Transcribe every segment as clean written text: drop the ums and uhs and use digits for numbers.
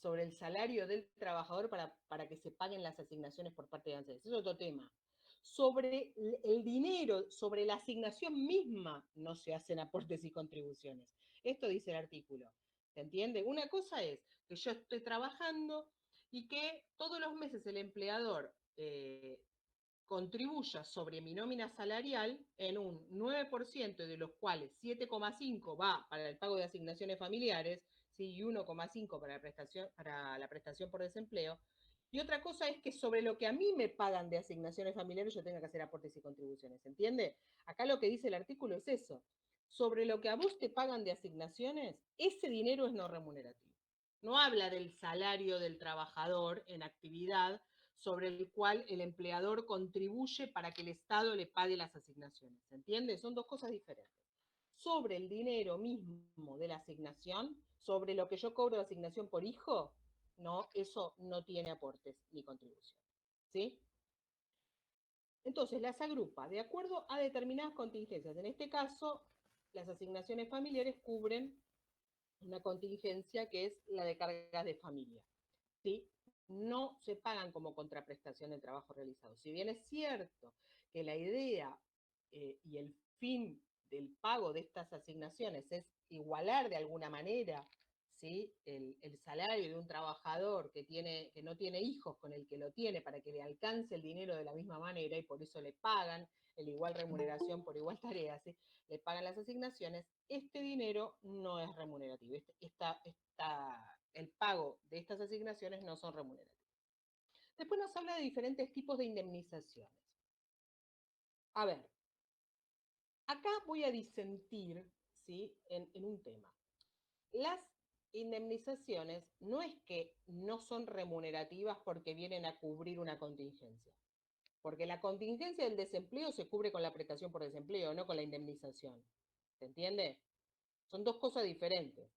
sobre el salario del trabajador para que se paguen las asignaciones por parte de ANSES. Es otro tema. Sobre el dinero, sobre la asignación misma, no se hacen aportes y contribuciones. Esto dice el artículo. ¿Se entiende? Una cosa es que yo estoy trabajando y que todos los meses el empleador contribuya sobre mi nómina salarial en un 9%, de los cuales 7,5 va para el pago de asignaciones familiares, ¿sí? Y 1,5 para la prestación por desempleo. Y otra cosa es que sobre lo que a mí me pagan de asignaciones familiares yo tenga que hacer aportes y contribuciones, ¿entiende? Acá lo que dice el artículo es eso. Sobre lo que a vos te pagan de asignaciones, ese dinero es no remunerativo. No habla del salario del trabajador en actividad sobre el cual el empleador contribuye para que el Estado le pague las asignaciones. ¿Se entiende? Son dos cosas diferentes. Sobre el dinero mismo de la asignación, sobre lo que yo cobro de asignación por hijo, no, eso no tiene aportes ni contribución. ¿Sí? Entonces las agrupa de acuerdo a determinadas contingencias. En este caso, las asignaciones familiares cubren una contingencia que es la de cargas de familia. ¿Sí? No se pagan como contraprestación del trabajo realizado. Si bien es cierto que la idea y el fin del pago de estas asignaciones es igualar de alguna manera, ¿sí? el salario de un trabajador que no tiene hijos con el que lo tiene para que le alcance el dinero de la misma manera y por eso le pagan el igual remuneración por igual tarea, ¿sí? Le pagan las asignaciones, este dinero no es remunerativo. El pago de estas asignaciones no son remunerativas. Después nos habla de diferentes tipos de indemnizaciones. A ver, acá voy a disentir, ¿sí? en un tema. Las indemnizaciones no es que no son remunerativas porque vienen a cubrir una contingencia. Porque la contingencia del desempleo se cubre con la prestación por desempleo, no con la indemnización. ¿Se entiende? Son dos cosas diferentes.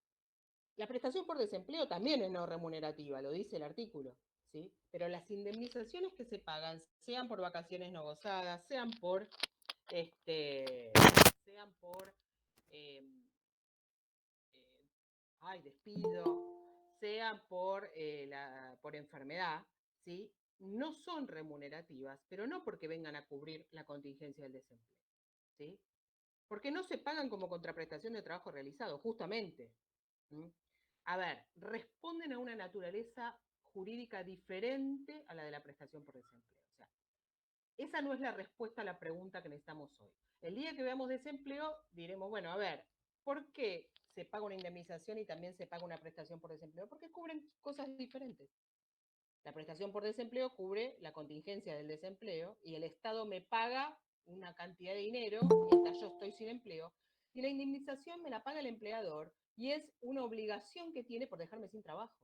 La prestación por desempleo también es no remunerativa, lo dice el artículo, ¿sí? Pero las indemnizaciones que se pagan, sean por vacaciones no gozadas, sean por eh, despido, sea por enfermedad, ¿sí? No son remunerativas, pero no porque vengan a cubrir la contingencia del desempleo, ¿sí? Porque no se pagan como contraprestación de trabajo realizado, justamente. ¿Mm? A ver, responden a una naturaleza jurídica diferente a la de la prestación por desempleo. O sea, esa no es la respuesta a la pregunta que necesitamos hoy. El día que veamos desempleo, diremos, bueno, a ver, ¿por qué se paga una indemnización y también se paga una prestación por desempleo? Porque cubren cosas diferentes. La prestación por desempleo cubre la contingencia del desempleo y el Estado me paga una cantidad de dinero mientras yo estoy sin empleo, y la indemnización me la paga el empleador y es una obligación que tiene por dejarme sin trabajo,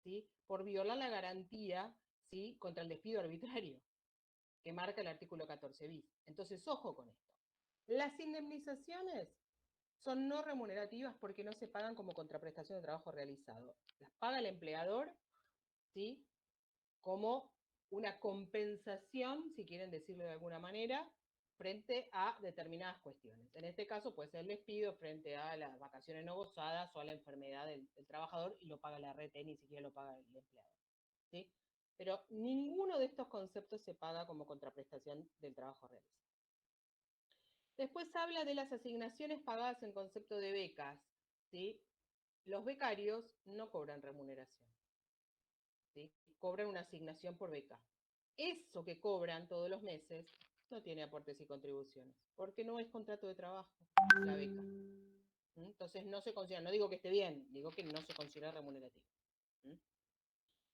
¿sí? Por violar la garantía, ¿sí? Contra el despido arbitrario que marca el artículo 14 bis. Entonces, ojo con esto. Las indemnizaciones son no remunerativas porque no se pagan como contraprestación de trabajo realizado. Las paga el empleador, ¿sí? Como una compensación, si quieren decirlo de alguna manera, frente a determinadas cuestiones. En este caso puede ser el despido frente a las vacaciones no gozadas o a la enfermedad del trabajador y lo paga la RT, ni siquiera lo paga el empleado. ¿Sí? Pero ninguno de estos conceptos se paga como contraprestación del trabajo realizado. Después habla de las asignaciones pagadas en concepto de becas. ¿Sí? Los becarios no cobran remuneración. ¿Sí? Cobran una asignación por beca. Eso que cobran todos los meses no tiene aportes y contribuciones, porque no es contrato de trabajo la beca. Entonces no se considera, no digo que esté bien, digo que no se considera remunerativo.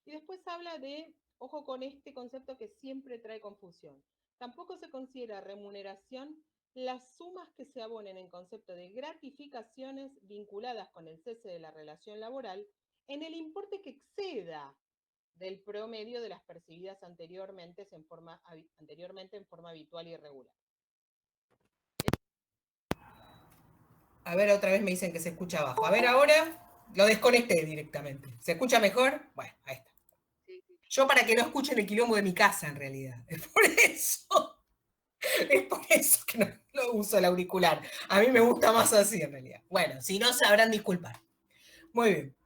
Y después habla de, ojo con este concepto que siempre trae confusión, tampoco se considera remuneración las sumas que se abonen en concepto de gratificaciones vinculadas con el cese de la relación laboral en el importe que exceda del promedio de las percibidas anteriormente en forma habitual y regular. A ver, otra vez me dicen que se escucha bajo. A ver, ahora lo desconecté directamente. ¿Se escucha mejor? Bueno, ahí está. Yo para que no escuchen el quilombo de mi casa, en realidad. Es por eso. Es por eso que no uso el auricular. A mí me gusta más así, en realidad. Bueno, si no, sabrán disculpar. Muy bien.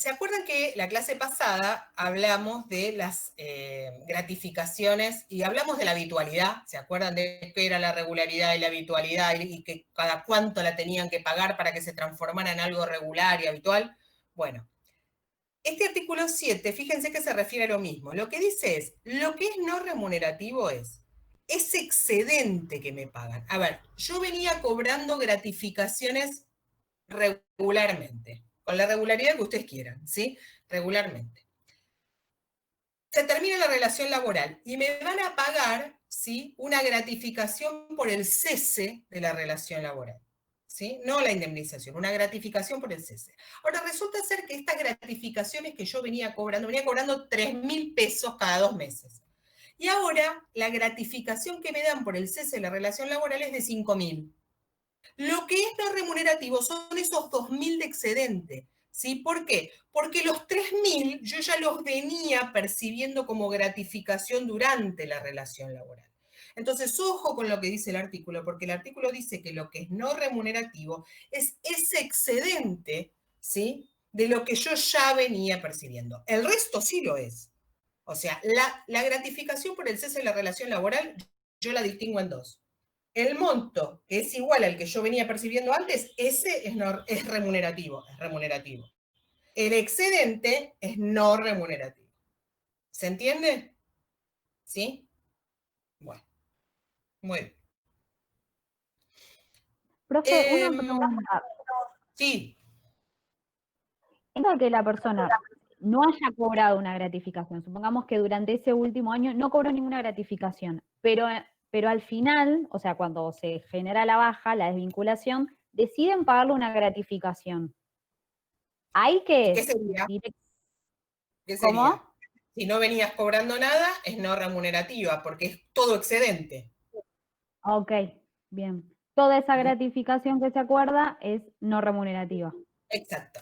¿Se acuerdan que la clase pasada hablamos de las gratificaciones y hablamos de la habitualidad? ¿Se acuerdan de qué era la regularidad y la habitualidad y que cada cuánto la tenían que pagar para que se transformara en algo regular y habitual? Bueno, este artículo 7, fíjense que se refiere a lo mismo. Lo que dice es, lo que es no remunerativo es ese excedente que me pagan. A ver, yo venía cobrando gratificaciones regularmente, con la regularidad que ustedes quieran, ¿sí? Regularmente. Se termina la relación laboral y me van a pagar, ¿sí? Una gratificación por el cese de la relación laboral, ¿sí? No la indemnización, una gratificación por el cese. Ahora, resulta ser que estas gratificaciones que yo venía cobrando 3.000 pesos cada 2 meses. Y ahora la gratificación que me dan por el cese de la relación laboral es de 5.000. Lo que es no remunerativo son esos 2.000 de excedente. ¿Sí? ¿Por qué? Porque los 3.000 yo ya los venía percibiendo como gratificación durante la relación laboral. Entonces, ojo con lo que dice el artículo, porque el artículo dice que lo que es no remunerativo es ese excedente, ¿sí? De lo que yo ya venía percibiendo. El resto sí lo es. O sea, la gratificación por el cese de la relación laboral, yo la distingo en dos. El monto, que es igual al que yo venía percibiendo antes, ese es remunerativo, es remunerativo. El excedente es no remunerativo. ¿Se entiende? ¿Sí? Bueno, muy bien. Profe, una pregunta. Sí. En caso de que la persona no haya cobrado una gratificación, supongamos que durante ese último año no cobró ninguna gratificación, pero al final, o sea, cuando se genera la baja, la desvinculación, deciden pagarle una gratificación. ¿Hay ¿Y que qué sería? ¿Qué sería? ¿Cómo? Si no venías cobrando nada, es no remunerativa, porque es todo excedente. Ok, bien. Toda esa gratificación que se acuerda es no remunerativa. Exacto.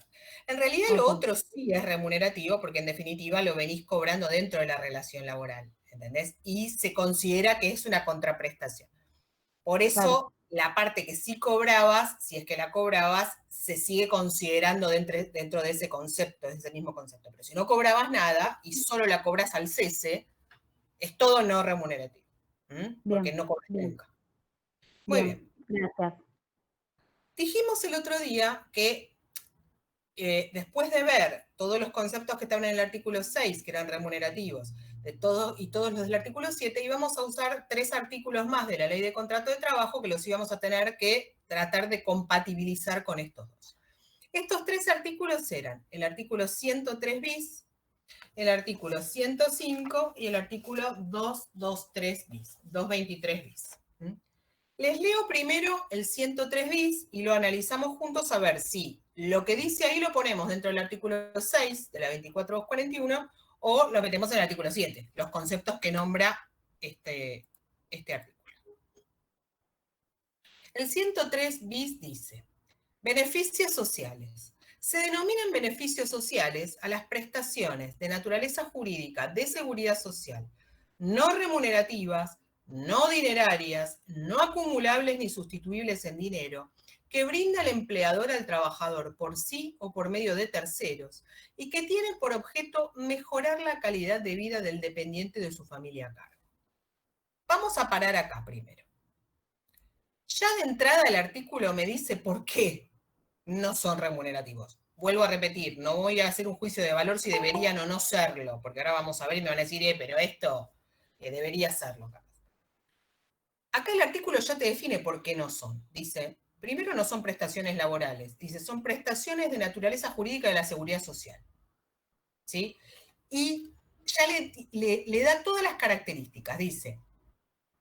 En realidad lo Ok. otro sí es remunerativo, porque en definitiva lo venís cobrando dentro de la relación laboral, ¿entendés? Y se considera que es una contraprestación. Por Claro. eso la parte que sí cobrabas, si es que la cobrabas, se sigue considerando dentro de ese concepto, de ese mismo concepto. Pero si no cobrabas nada y solo la cobras al cese, es todo no remunerativo, porque Bien, no cobras bien, nunca. Muy bien. bien. Gracias. Dijimos el otro día que después de ver todos los conceptos que estaban en el artículo 6, que eran remunerativos, y todos los del artículo 7, íbamos a usar 3 artículos más de la ley de contrato de trabajo que los íbamos a tener que tratar de compatibilizar con estos dos. Estos 3 artículos eran el artículo 103 bis, el artículo 105 y el artículo 223 bis, 223 bis. Les leo primero el 103 bis y lo analizamos juntos a ver si lo que dice ahí lo ponemos dentro del artículo 6 de la 24241 o lo metemos en el artículo 7, los conceptos que nombra este artículo. El 103 bis dice, beneficios sociales. Se denominan beneficios sociales a las prestaciones de naturaleza jurídica de seguridad social, no remunerativas, no dinerarias, no acumulables ni sustituibles en dinero, que brinda el empleador al trabajador por sí o por medio de terceros y que tienen por objeto mejorar la calidad de vida del dependiente de su familia a cargo. Vamos a parar acá primero. Ya de entrada el artículo me dice por qué no son remunerativos. Vuelvo a repetir, no voy a hacer un juicio de valor si deberían o no serlo, porque ahora vamos a ver y me van a decir, pero esto debería serlo. Acá el artículo ya te define por qué no son. Dice, primero no son prestaciones laborales, dice, son prestaciones de naturaleza jurídica de la seguridad social. ¿Sí? Y ya le da todas las características. Dice,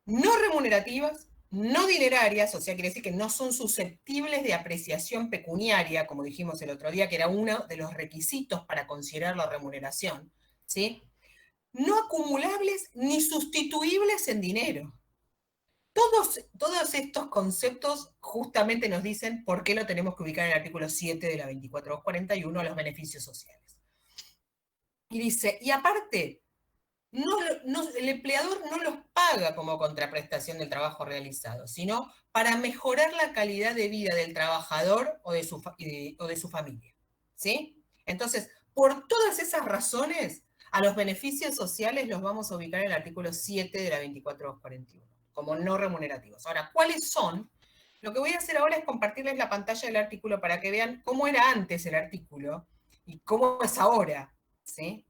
no remunerativas, no dinerarias, o sea, quiere decir que no son susceptibles de apreciación pecuniaria, como dijimos el otro día, que era uno de los requisitos para considerar la remuneración, ¿sí? No acumulables ni sustituibles en dinero. Todos estos conceptos justamente nos dicen por qué lo tenemos que ubicar en el artículo 7 de la 24241 a los beneficios sociales. Y dice, y aparte, el empleador no los paga como contraprestación del trabajo realizado, sino para mejorar la calidad de vida del trabajador o de su familia. ¿Sí? Entonces, Por todas esas razones, a los beneficios sociales los vamos a ubicar en el artículo 7 de la 24241, como no remunerativos. Ahora, ¿cuáles son? Lo que voy a hacer ahora es compartirles la pantalla del artículo para que vean cómo era antes el artículo y cómo es ahora, ¿sí?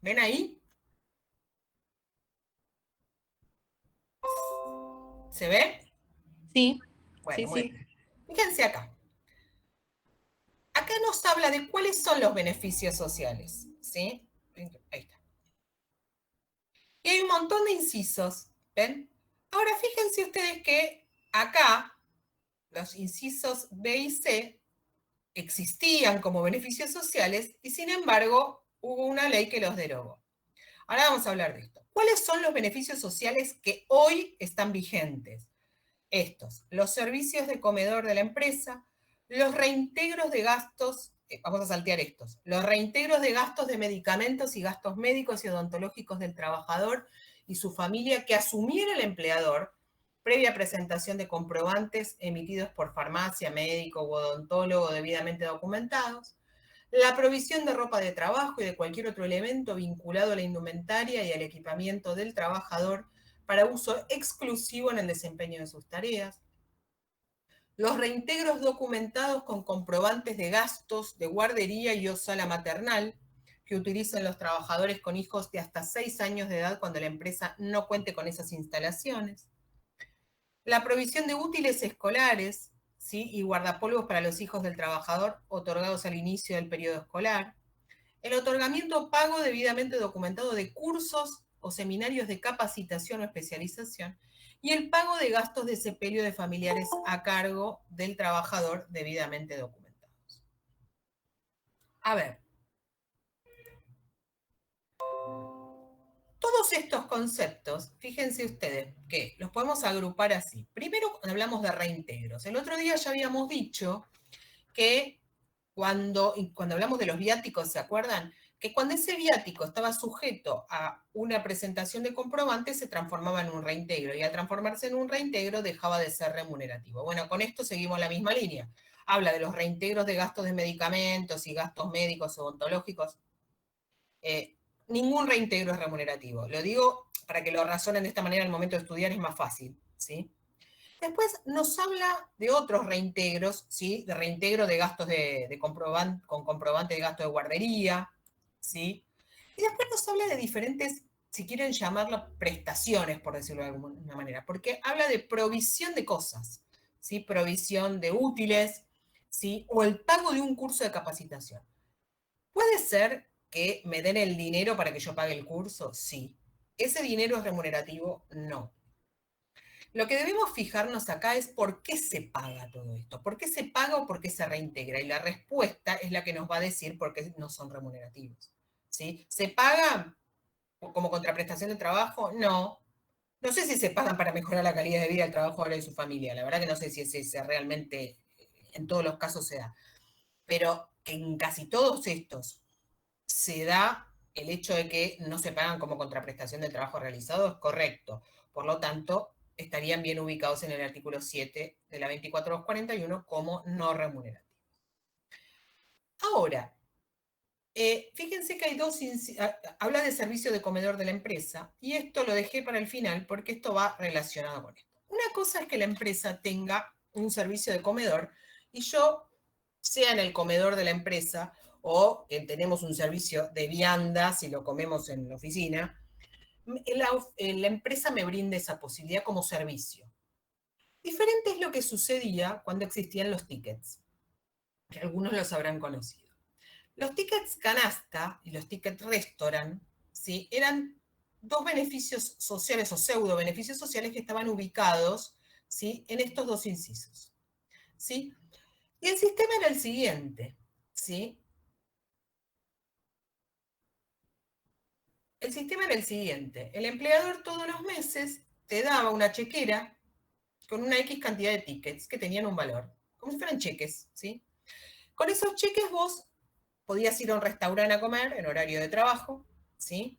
¿Ven ahí? ¿Se ve? Sí, Bueno, sí, muy sí. bien. Fíjense acá. Acá nos habla de cuáles son los beneficios sociales, ¿sí? Ahí está. Y hay un montón de incisos, ¿ven? Ahora fíjense ustedes que acá los incisos B y C existían como beneficios sociales y sin embargo hubo una ley que los derogó. Ahora vamos a hablar de esto. ¿Cuáles son los beneficios sociales que hoy están vigentes? Estos, los servicios de comedor de la empresa, los reintegros de gastos, vamos a saltear estos, los reintegros de gastos de medicamentos y gastos médicos y odontológicos del trabajador y su familia que asumiera el empleador, previa presentación de comprobantes emitidos por farmacia, médico u odontólogo debidamente documentados, la provisión de ropa de trabajo y de cualquier otro elemento vinculado a la indumentaria y al equipamiento del trabajador para uso exclusivo en el desempeño de sus tareas, los reintegros documentados con comprobantes de gastos de guardería y o sala maternal que utilizan los trabajadores con hijos de hasta 6 años de edad cuando la empresa no cuente con esas instalaciones, la provisión de útiles escolares, ¿sí? Y guardapolvos para los hijos del trabajador otorgados al inicio del periodo escolar, el otorgamiento pago debidamente documentado de cursos o seminarios de capacitación o especialización y el pago de gastos de sepelio de familiares a cargo del trabajador debidamente documentados. A ver, todos estos conceptos, fíjense ustedes que los podemos agrupar así. Primero hablamos de reintegros. El otro día ya habíamos dicho que cuando hablamos de los viáticos, ¿se acuerdan? Que cuando ese viático estaba sujeto a una presentación de comprobante se transformaba en un reintegro y al transformarse en un reintegro dejaba de ser remunerativo. Bueno, con esto seguimos la misma línea. Habla de los reintegros de gastos de medicamentos y gastos médicos odontológicos. Ningún reintegro es remunerativo. Lo digo para que lo razonen de esta manera al momento de estudiar, es más fácil, ¿sí? Después nos habla de otros reintegros, ¿sí? De reintegro de gastos con comprobante de gasto de guardería, ¿sí? Y después nos habla de diferentes, si quieren llamarlo prestaciones, por decirlo de alguna manera, porque habla de provisión de cosas, ¿sí? Provisión de útiles, ¿sí? O el pago de un curso de capacitación. ¿Puede ser que me den el dinero para que yo pague el curso? Sí. ¿Ese dinero es remunerativo? No. Lo que debemos fijarnos acá es por qué se paga todo esto. ¿Por qué se paga o por qué se reintegra? Y la respuesta es la que nos va a decir por qué no son remunerativos. ¿Sí? ¿Se paga como contraprestación de trabajo? No. No sé si se pagan para mejorar la calidad de vida del trabajador y de su familia. La verdad que no sé si ese realmente en todos los casos se da. Pero que en casi todos estos se da el hecho de que no se pagan como contraprestación del trabajo realizado, es correcto. Por lo tanto, estarían bien ubicados en el artículo 7 de la 24241 como no remunerativos. Ahora, fíjense que hay habla de servicio de comedor de la empresa, y esto lo dejé para el final porque esto va relacionado con esto. Una cosa es que la empresa tenga un servicio de comedor y yo, sea en el comedor de la empresa o tenemos un servicio de vianda si lo comemos en la oficina, la empresa me brinde esa posibilidad como servicio. Diferente es lo que sucedía cuando existían los tickets, que algunos los habrán conocido. Los tickets canasta y los tickets restaurant, ¿sí? Eran dos beneficios sociales o pseudo beneficios sociales que estaban ubicados, ¿sí? En estos dos incisos, ¿sí? Y el sistema era el siguiente, ¿sí? El sistema era el siguiente. El empleador todos los meses te daba una chequera con una X cantidad de tickets que tenían un valor, como si fueran cheques, ¿sí? Con esos cheques vos podías ir a un restaurante a comer en horario de trabajo, ¿sí?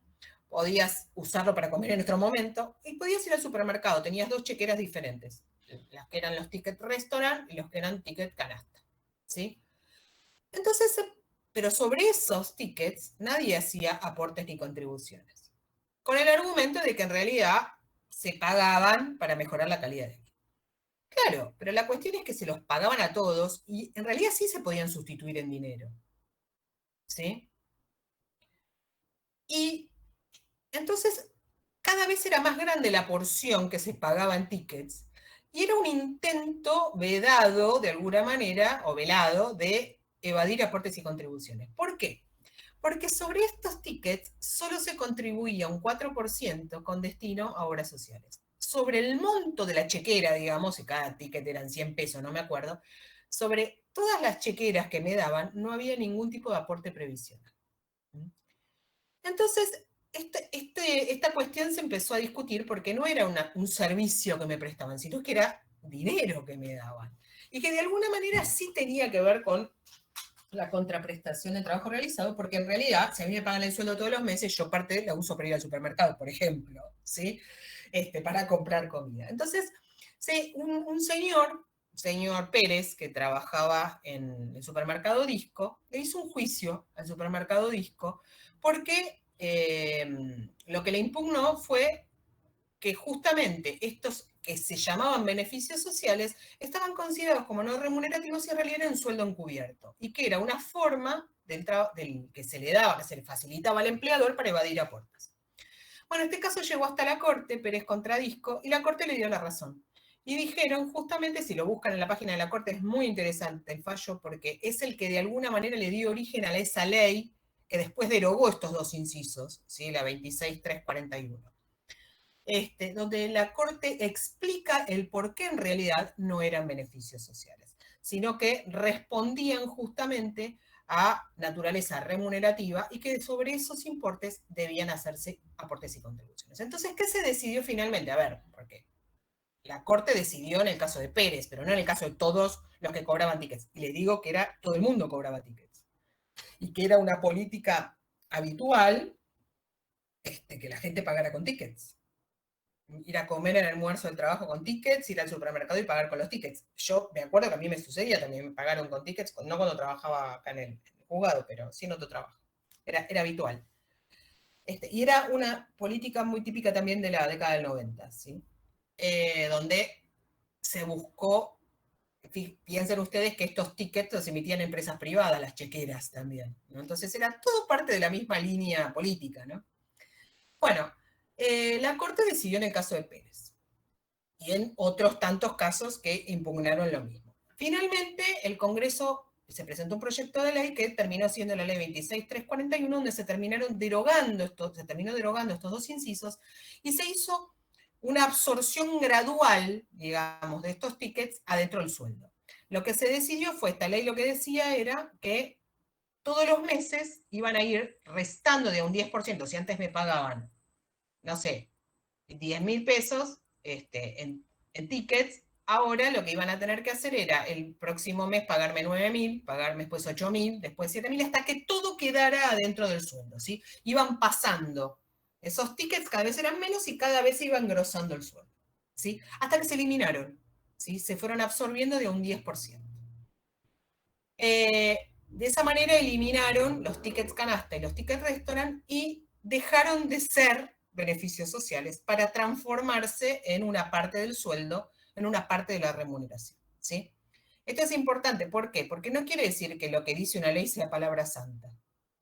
podías usarlo para comer en otro momento, y podías ir al supermercado, tenías 2 chequeras diferentes, las que eran los ticket restaurant y los que eran ticket canasta, ¿sí? Entonces, pero sobre esos tickets nadie hacía aportes ni contribuciones, con el argumento de que en realidad se pagaban para mejorar la calidad de vida. Claro, pero la cuestión es que se los pagaban a todos y en realidad sí se podían sustituir en dinero, ¿sí? Y entonces cada vez era más grande la porción que se pagaba en tickets y era un intento vedado de alguna manera, o velado, de evadir aportes y contribuciones. ¿Por qué? Porque sobre estos tickets solo se contribuía un 4% con destino a obras sociales. Sobre el monto de la chequera, digamos, y cada ticket eran 100 pesos, no me acuerdo, sobre todas las chequeras que me daban no había ningún tipo de aporte previsional. Entonces, esta cuestión se empezó a discutir porque no era un servicio que me prestaban, sino que era dinero que me daban. Y que de alguna manera sí tenía que ver con la contraprestación del trabajo realizado, porque en realidad, si a mí me pagan el sueldo todos los meses, yo parte la uso para ir al supermercado, por ejemplo, ¿sí? Para comprar comida. Entonces, sí, un señor Pérez, que trabajaba en el supermercado Disco, le hizo un juicio al supermercado Disco, porque lo que le impugnó fue que justamente estos que se llamaban beneficios sociales estaban considerados como no remunerativos y en realidad era un sueldo encubierto, y que era una forma del que se le daba, que se le facilitaba al empleador para evadir aportes. Bueno, este caso llegó hasta la Corte, Pérez contra Disco, y la Corte le dio la razón. Y dijeron, justamente, si lo buscan en la página de la Corte, es muy interesante el fallo, porque es el que de alguna manera le dio origen a esa ley que después derogó estos 2 incisos, ¿sí? La 26341. Donde la Corte explica el por qué en realidad no eran beneficios sociales, sino que respondían justamente a naturaleza remunerativa y que sobre esos importes debían hacerse aportes y contribuciones. Entonces, ¿qué se decidió finalmente? A ver, porque la Corte decidió en el caso de Pérez, pero no en el caso de todos los que cobraban tickets. Y le digo que era todo el mundo cobraba tickets. Y que era una política habitual que la gente pagara con tickets. Ir a comer en el almuerzo del trabajo con tickets, ir al supermercado y pagar con los tickets. Yo me acuerdo que a mí me sucedía, también me pagaron con tickets, no cuando trabajaba acá en el juzgado, pero sí en otro trabajo. Era habitual. Y era una política muy típica también de la década del 90, ¿sí? Donde se buscó, piensen ustedes que estos tickets los emitían empresas privadas, las chequeras también, ¿no? Entonces era todo parte de la misma línea política, ¿no? Bueno, la Corte decidió en el caso de Pérez y en otros tantos casos que impugnaron lo mismo. Finalmente, el Congreso se presentó un proyecto de ley que terminó siendo la ley 26341, donde se terminó derogando estos 2 incisos y se hizo una absorción gradual, digamos, de estos tickets adentro del sueldo. Lo que se decidió fue, esta ley lo que decía era que todos los meses iban a ir restando de un 10%, si antes me pagaban, no sé, 10.000 pesos en tickets, ahora lo que iban a tener que hacer era el próximo mes pagarme 9.000, pagarme después 8.000, después 7.000, hasta que todo quedara adentro del sueldo, ¿sí? Iban pasando. Esos tickets cada vez eran menos y cada vez se iba engrosando el sueldo, ¿sí? Hasta que se eliminaron, ¿sí? Se fueron absorbiendo de un 10%. De esa manera eliminaron los tickets canasta y los tickets restaurant y dejaron de ser beneficios sociales para transformarse en una parte del sueldo, en una parte de la remuneración, ¿sí? Esto es importante, ¿por qué? Porque no quiere decir que lo que dice una ley sea palabra santa,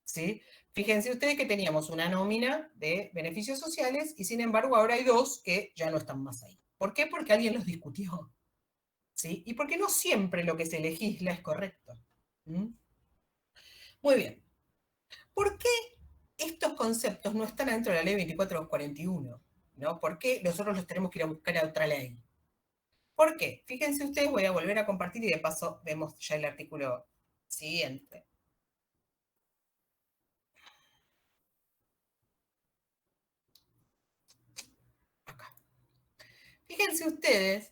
¿sí? Fíjense ustedes que teníamos una nómina de beneficios sociales y sin embargo ahora hay 2 que ya no están más ahí. ¿Por qué? Porque alguien los discutió, ¿sí? Y porque no siempre lo que se legisla es correcto. ¿Mm? Muy bien. ¿Por qué estos conceptos no están dentro de la ley 2441? ¿No? ¿Por qué nosotros los tenemos que ir a buscar a otra ley? ¿Por qué? Fíjense ustedes, voy a volver a compartir y de paso vemos ya el artículo siguiente. Acá. Fíjense ustedes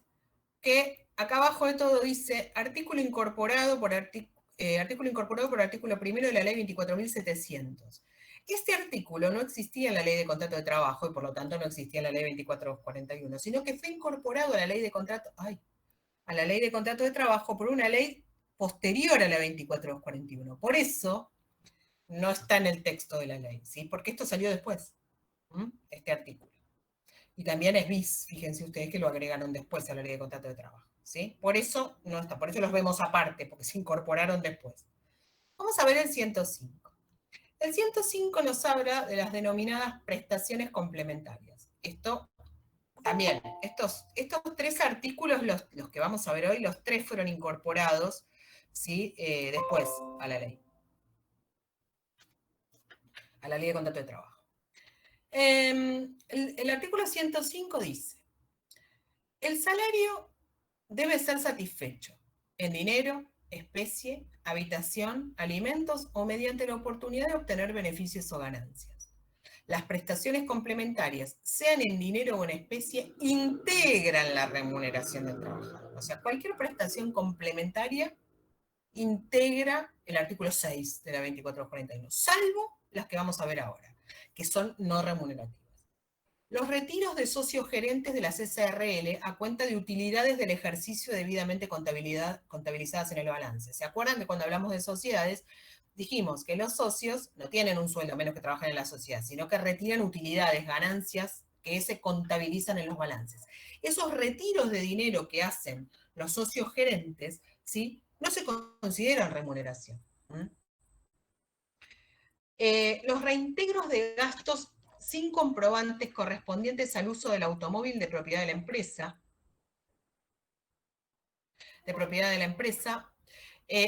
que acá abajo de todo dice artículo incorporado por artículo primero de la ley 24.700. Este artículo no existía en la Ley de Contrato de Trabajo y por lo tanto no existía en la Ley 2441, sino que fue incorporado a la Ley de Contrato, a la Ley de Contrato de Trabajo por una ley posterior a la 24241. Por eso no está en el texto de la ley, ¿sí? Porque esto salió después, este artículo. Y también es bis, fíjense ustedes que lo agregaron después a la Ley de Contrato de Trabajo, ¿sí? Por eso no está, por eso los vemos aparte, porque se incorporaron después. Vamos a ver el 105. El 105 nos habla de las denominadas prestaciones complementarias. Esto también, estos tres artículos, los que vamos a ver hoy, los tres fueron incorporados, ¿sí? Después a la ley de contrato de trabajo. El artículo 105 dice, el salario debe ser satisfecho en dinero, especie, habitación, alimentos o mediante la oportunidad de obtener beneficios o ganancias. Las prestaciones complementarias, sean en dinero o en especie, integran la remuneración del trabajador. O sea, cualquier prestación complementaria integra el artículo 6 de la 2441, salvo las que vamos a ver ahora, que son no remunerativas. Los retiros de socios gerentes de las SRL a cuenta de utilidades del ejercicio debidamente contabilizadas en el balance. ¿Se acuerdan que cuando hablamos de sociedades dijimos que los socios no tienen un sueldo menos que trabajan en la sociedad, sino que retiran utilidades, ganancias que se contabilizan en los balances? Esos retiros de dinero que hacen los socios gerentes, ¿sí?, no se consideran remuneración. Los reintegros de gastos sin comprobantes correspondientes al uso del automóvil de propiedad de la empresa,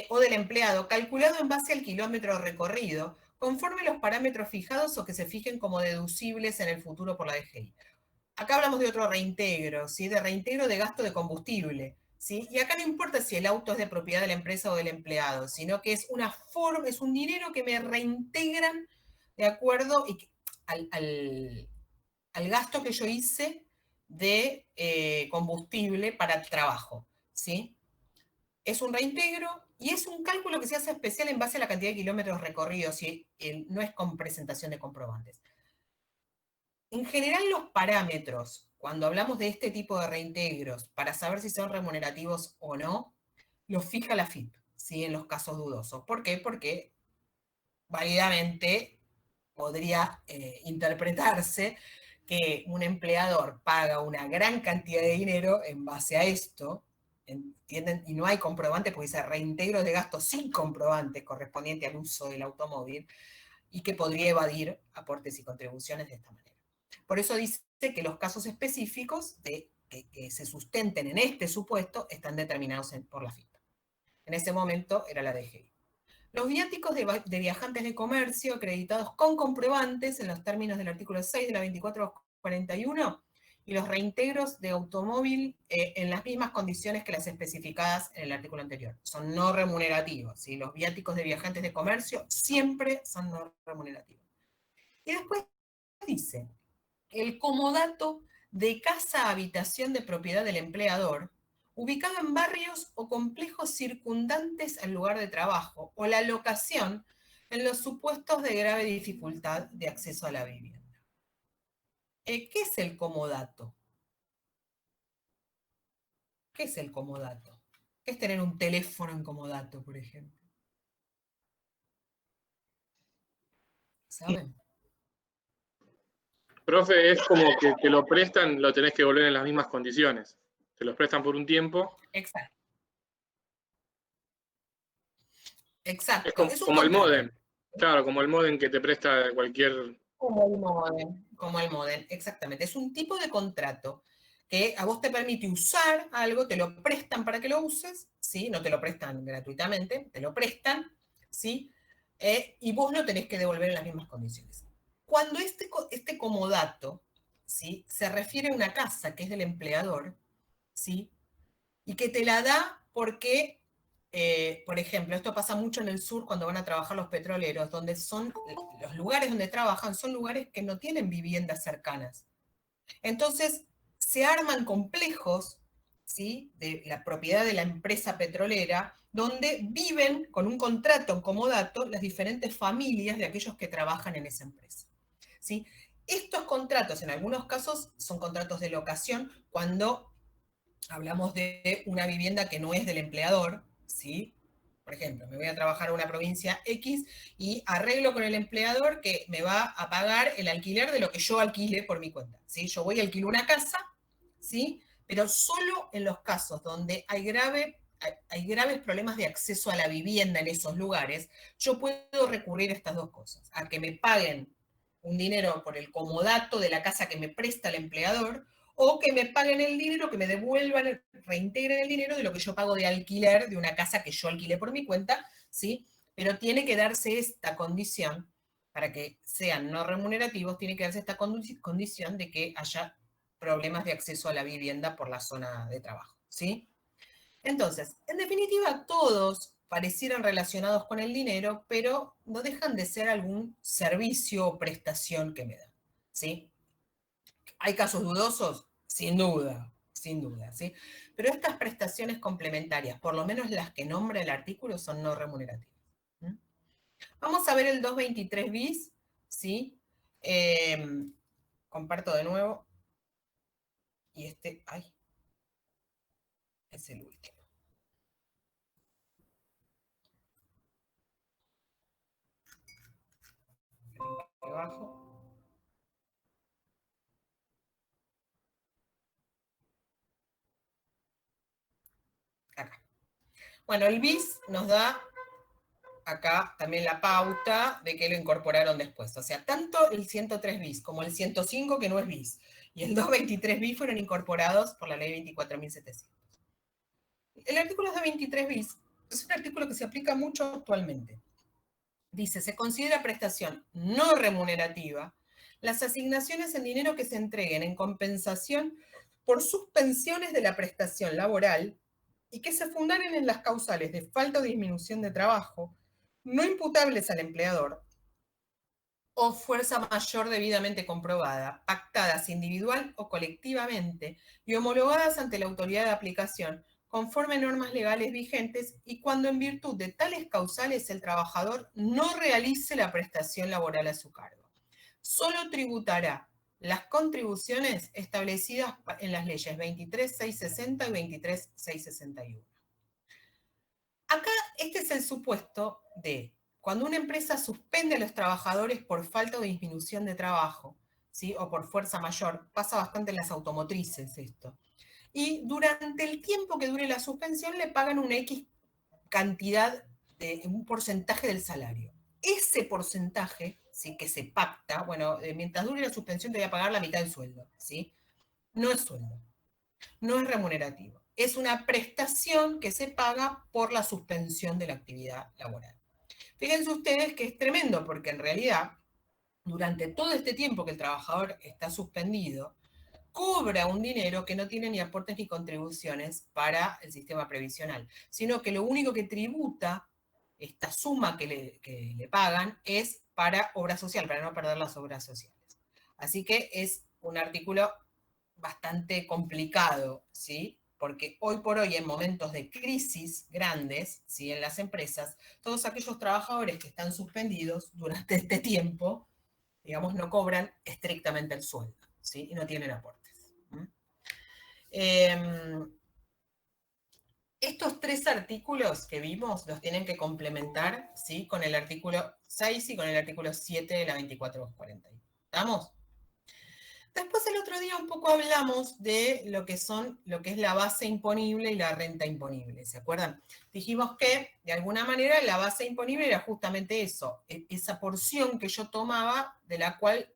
o del empleado, calculado en base al kilómetro recorrido, conforme los parámetros fijados o que se fijen como deducibles en el futuro por la DGI. Acá hablamos de otro reintegro, ¿sí?, de reintegro de gasto de combustible, ¿sí? Y acá no importa si el auto es de propiedad de la empresa o del empleado, sino que es una forma, es un dinero que me reintegran de acuerdo al gasto que yo hice de combustible para el trabajo, ¿sí? Es un reintegro y es un cálculo que se hace especial en base a la cantidad de kilómetros recorridos, ¿sí? No es con presentación de comprobantes. En general, los parámetros, cuando hablamos de este tipo de reintegros, para saber si son remunerativos o no, los fija la AFIP, ¿sí?, en los casos dudosos. ¿Por qué? Porque válidamente podría interpretarse que un empleador paga una gran cantidad de dinero en base a esto, ¿entienden? Y no hay comprobante porque dice reintegro de gastos sin comprobante correspondiente al uso del automóvil y que podría evadir aportes y contribuciones de esta manera. Por eso dice que los casos específicos que se sustenten en este supuesto están determinados por la FIP. En ese momento era la DGI. Los viáticos de viajantes de comercio acreditados con comprobantes en los términos del artículo 6 de la 2441 y los reintegros de automóvil en las mismas condiciones que las especificadas en el artículo anterior. Son no remunerativos, ¿sí? Los viáticos de viajantes de comercio siempre son no remunerativos. Y después dice, el comodato de casa-habitación de propiedad del empleador, ubicado en barrios o complejos circundantes al lugar de trabajo, o la locación en los supuestos de grave dificultad de acceso a la vivienda. ¿Qué es el comodato? ¿Qué es el comodato? ¿Qué es tener un teléfono en comodato, por ejemplo? ¿Saben? Profe, es como que te lo prestan, lo tenés que devolver en las mismas condiciones. Te los prestan por un tiempo. Exacto. Exacto. Es como el módem. Claro, como el módem que te presta cualquier... Como el módem, exactamente. Es un tipo de contrato que a vos te permite usar algo, te lo prestan para que lo uses, ¿sí? No te lo prestan gratuitamente, te lo prestan, ¿sí? Y vos lo tenés que devolver en las mismas condiciones. Cuando este comodato, ¿sí?, se refiere a una casa que es del empleador, ¿sí?, y que te la da porque, por ejemplo, esto pasa mucho en el sur cuando van a trabajar los petroleros, donde son los lugares donde trabajan, son lugares que no tienen viviendas cercanas. Entonces, se arman complejos ¿sí?, de la propiedad de la empresa petrolera, donde viven con un contrato en comodato las diferentes familias de aquellos que trabajan en esa empresa, ¿sí? Estos contratos, en algunos casos, son contratos de locación, cuando hablamos de una vivienda que no es del empleador, ¿sí? Por ejemplo, me voy a trabajar a una provincia X y arreglo con el empleador que me va a pagar el alquiler de lo que yo alquile por mi cuenta, ¿sí? Yo voy a alquilar una casa, ¿sí?, pero solo en los casos donde hay graves problemas de acceso a la vivienda en esos lugares, yo puedo recurrir a estas dos cosas: a que me paguen un dinero por el comodato de la casa que me presta el empleador, o que me paguen el dinero, que me devuelvan, reintegren el dinero de lo que yo pago de alquiler de una casa que yo alquilé por mi cuenta, ¿sí? Pero tiene que darse esta condición, para que sean no remunerativos, tiene que darse esta condición de que haya problemas de acceso a la vivienda por la zona de trabajo, ¿sí? Entonces, en definitiva, todos parecieran relacionados con el dinero, pero no dejan de ser algún servicio o prestación que me dan, ¿sí? ¿Hay casos dudosos? Sin duda, ¿sí? Pero estas prestaciones complementarias, por lo menos las que nombra el artículo, son no remunerativas. Vamos a ver el 223 bis, ¿sí? Comparto de nuevo. Y ay, es el último. Abajo. Acá. Bueno, el bis nos da acá también la pauta de que lo incorporaron después. O sea, tanto el 103 bis como el 105, que no es bis, y el 223 bis fueron incorporados por la ley 24.700. El artículo 223 bis es un artículo que se aplica mucho actualmente. Dice: se considera prestación no remunerativa las asignaciones en dinero que se entreguen en compensación por suspensiones de la prestación laboral y que se fundaren en las causales de falta o disminución de trabajo, no imputables al empleador, o fuerza mayor debidamente comprobada, pactadas individual o colectivamente y homologadas ante la autoridad de aplicación, conforme a normas legales vigentes, y cuando en virtud de tales causales el trabajador no realice la prestación laboral a su cargo. Solo tributará las contribuciones establecidas en las leyes 23.660 y 23.661. Acá este es el supuesto de cuando una empresa suspende a los trabajadores por falta o disminución de trabajo, ¿sí?, o por fuerza mayor. Pasa bastante en las automotrices esto. Y durante el tiempo que dure la suspensión le pagan una X cantidad, un porcentaje del salario. Ese porcentaje, ¿sí?, que se pacta, bueno, mientras dure la suspensión te voy a pagar la mitad del sueldo, ¿sí? No es sueldo, no es remunerativo. Es una prestación que se paga por la suspensión de la actividad laboral. Fíjense ustedes que es tremendo, porque en realidad, durante todo este tiempo que el trabajador está suspendido, cobra un dinero que no tiene ni aportes ni contribuciones para el sistema previsional, sino que lo único que tributa esta suma que le pagan es para obra social, para no perder las obras sociales. Así que es un artículo bastante complicado, ¿sí? Porque hoy por hoy, en momentos de crisis grandes, ¿sí?, en las empresas, todos aquellos trabajadores que están suspendidos durante este tiempo, digamos, no cobran estrictamente el sueldo, ¿sí?, y no tienen aportes. Estos tres artículos que vimos los tienen que complementar, ¿sí?, con el artículo 6 y con el artículo 7 de la 24.41. ¿Estamos? Después el otro día un poco hablamos de lo que es la base imponible y la renta imponible, ¿se acuerdan? Dijimos que, de alguna manera, la base imponible era justamente eso, esa porción que yo tomaba de la cual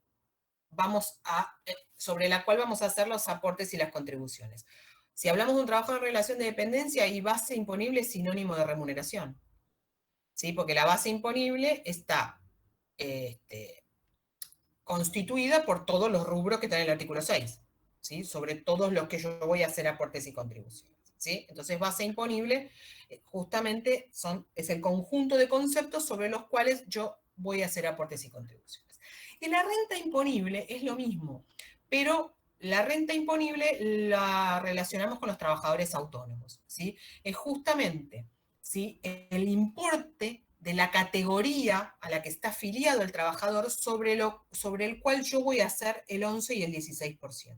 sobre la cual vamos a hacer los aportes y las contribuciones. Si hablamos de un trabajo en relación de dependencia, y base imponible es sinónimo de remuneración, ¿sí? Porque la base imponible está constituida por todos los rubros que están en el artículo 6, ¿sí?, sobre todos los que yo voy a hacer aportes y contribuciones, ¿sí? Entonces, base imponible justamente es el conjunto de conceptos sobre los cuales yo voy a hacer aportes y contribuciones. Y la renta imponible es lo mismo, pero la renta imponible la relacionamos con los trabajadores autónomos, ¿sí? Es justamente, ¿sí?, el importe de la categoría a la que está afiliado el trabajador sobre el cual yo voy a hacer el 11 y el 16%.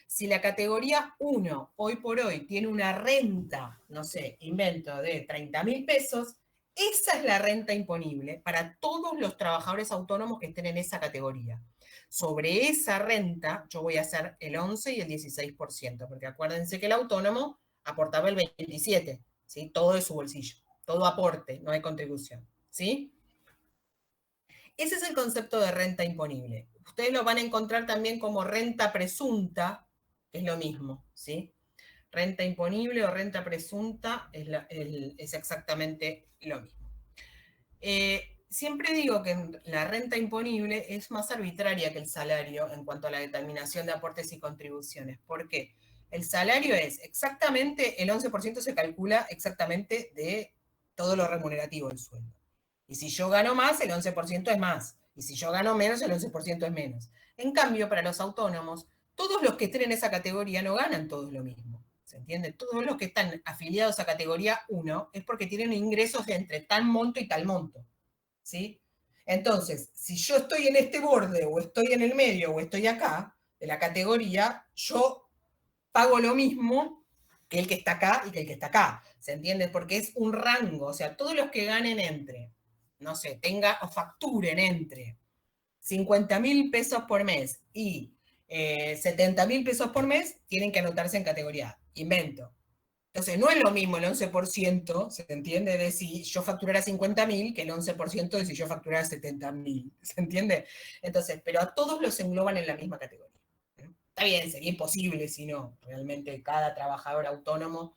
Si la categoría 1 hoy por hoy tiene una renta, no sé, invento, de 30.000 pesos, esa es la renta imponible para todos los trabajadores autónomos que estén en esa categoría. Sobre esa renta yo voy a hacer el 11 y el 16%, porque acuérdense que el autónomo aportaba el 27%, ¿sí? Todo de su bolsillo, todo aporte, no hay contribución, ¿sí? Ese es el concepto de renta imponible. Ustedes lo van a encontrar también como renta presunta, que es lo mismo, ¿sí? Renta imponible o renta presunta es exactamente lo mismo. Siempre digo que la renta imponible es más arbitraria que el salario en cuanto a la determinación de aportes y contribuciones. ¿Por qué? El salario es exactamente, el 11% se calcula exactamente de todo lo remunerativo del sueldo. Y si yo gano más, el 11% es más. Y si yo gano menos, el 11% es menos. En cambio, para los autónomos, todos los que estén en esa categoría no ganan todos lo mismo. ¿Se entiende? Todos los que están afiliados a categoría 1 es porque tienen ingresos de entre tal monto y tal monto, ¿sí? Entonces, si yo estoy en este borde, o estoy en el medio, o estoy acá, de la categoría, yo pago lo mismo que el que está acá y que el que está acá. ¿Se entiende? Porque es un rango. O sea, todos los que ganen entre, no sé, o facturen entre 50.000 pesos por mes y 70.000 pesos por mes, tienen que anotarse en categoría A. Invento. Entonces, no es lo mismo el 11%, ¿se entiende? De si yo facturara 50.000 que el 11% de si yo facturara 70.000, ¿se entiende? Entonces, pero a todos los engloban en la misma categoría. Está bien, sería imposible si no, realmente cada trabajador autónomo,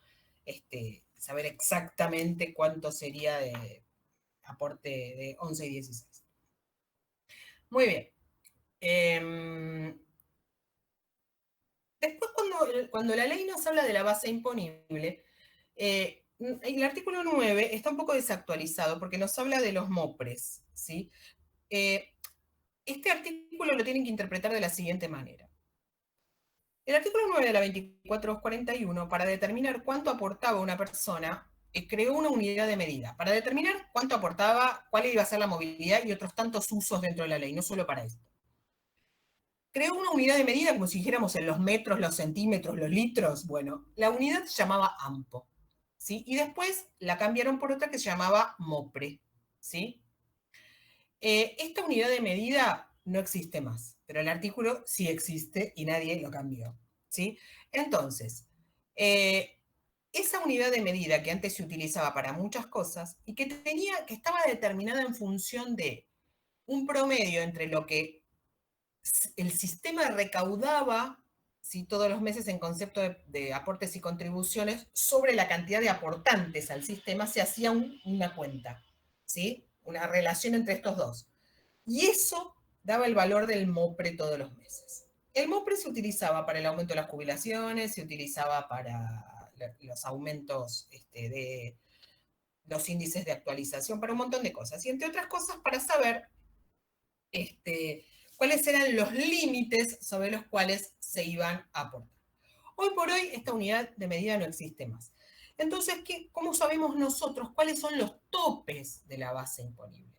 saber exactamente cuánto sería de aporte de 11 y 16. Muy bien. Después, cuando la ley nos habla de la base imponible, el artículo 9 está un poco desactualizado porque nos habla de los MOPRES, ¿sí? Este artículo lo tienen que interpretar de la siguiente manera. El artículo 9 de la 2441, para determinar cuánto aportaba una persona, creó una unidad de medida, para determinar cuánto aportaba, cuál iba a ser la movilidad y otros tantos usos dentro de la ley, no solo para esto. Creó una unidad de medida como si dijéramos en los metros, los centímetros, los litros. Bueno, la unidad se llamaba AMPO, ¿sí? Y después la cambiaron por otra que se llamaba MOPRE, ¿sí? Esta unidad de medida no existe más, pero el artículo sí existe y nadie lo cambió, ¿sí? Entonces, esa unidad de medida que antes se utilizaba para muchas cosas y que estaba determinada en función de un promedio entre lo que el sistema recaudaba, ¿sí?, todos los meses en concepto de aportes y contribuciones, sobre la cantidad de aportantes al sistema se hacía una cuenta, ¿sí? Una relación entre estos dos. Y eso daba el valor del MOPRE todos los meses. El MOPRE se utilizaba para el aumento de las jubilaciones, se utilizaba para los aumentos de los índices de actualización, para un montón de cosas. Y entre otras cosas, para saber cuáles eran los límites sobre los cuales se iban a aportar. Hoy por hoy esta unidad de medida no existe más. Entonces, ¿cómo sabemos nosotros cuáles son los topes de la base imponible?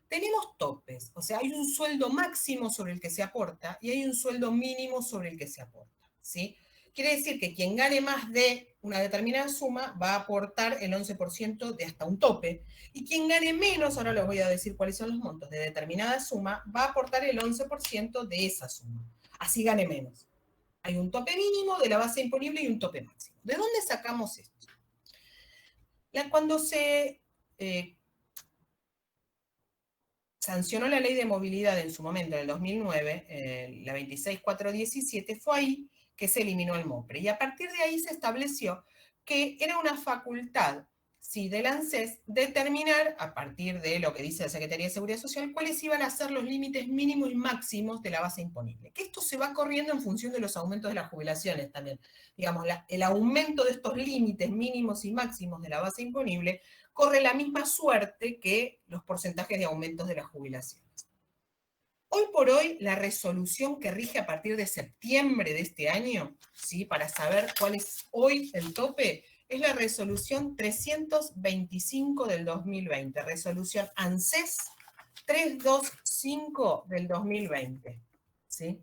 Tenemos topes, o sea, hay un sueldo máximo sobre el que se aporta y hay un sueldo mínimo sobre el que se aporta, ¿sí? Quiere decir que quien gane más de una determinada suma va a aportar el 11% de hasta un tope, y quien gane menos, ahora les voy a decir cuáles son los montos de determinada suma, va a aportar el 11% de esa suma, así gane menos. Hay un tope mínimo de la base imponible y un tope máximo. ¿De dónde sacamos esto? Cuando se sancionó la ley de movilidad en su momento, en el 2009, la 26417, fue ahí que se eliminó el MOPRE. Y a partir de ahí se estableció que era una facultad, sí, del ANSES determinar, a partir de lo que dice la Secretaría de Seguridad Social, cuáles iban a ser los límites mínimos y máximos de la base imponible. Que esto se va corriendo en función de los aumentos de las jubilaciones también. Digamos, el aumento de estos límites mínimos y máximos de la base imponible corre la misma suerte que los porcentajes de aumentos de las jubilaciones. Hoy por hoy, la resolución que rige a partir de septiembre de este año, ¿sí? Para saber cuál es hoy el tope, es la resolución 325 del 2020, resolución ANSES 325 del 2020, ¿sí?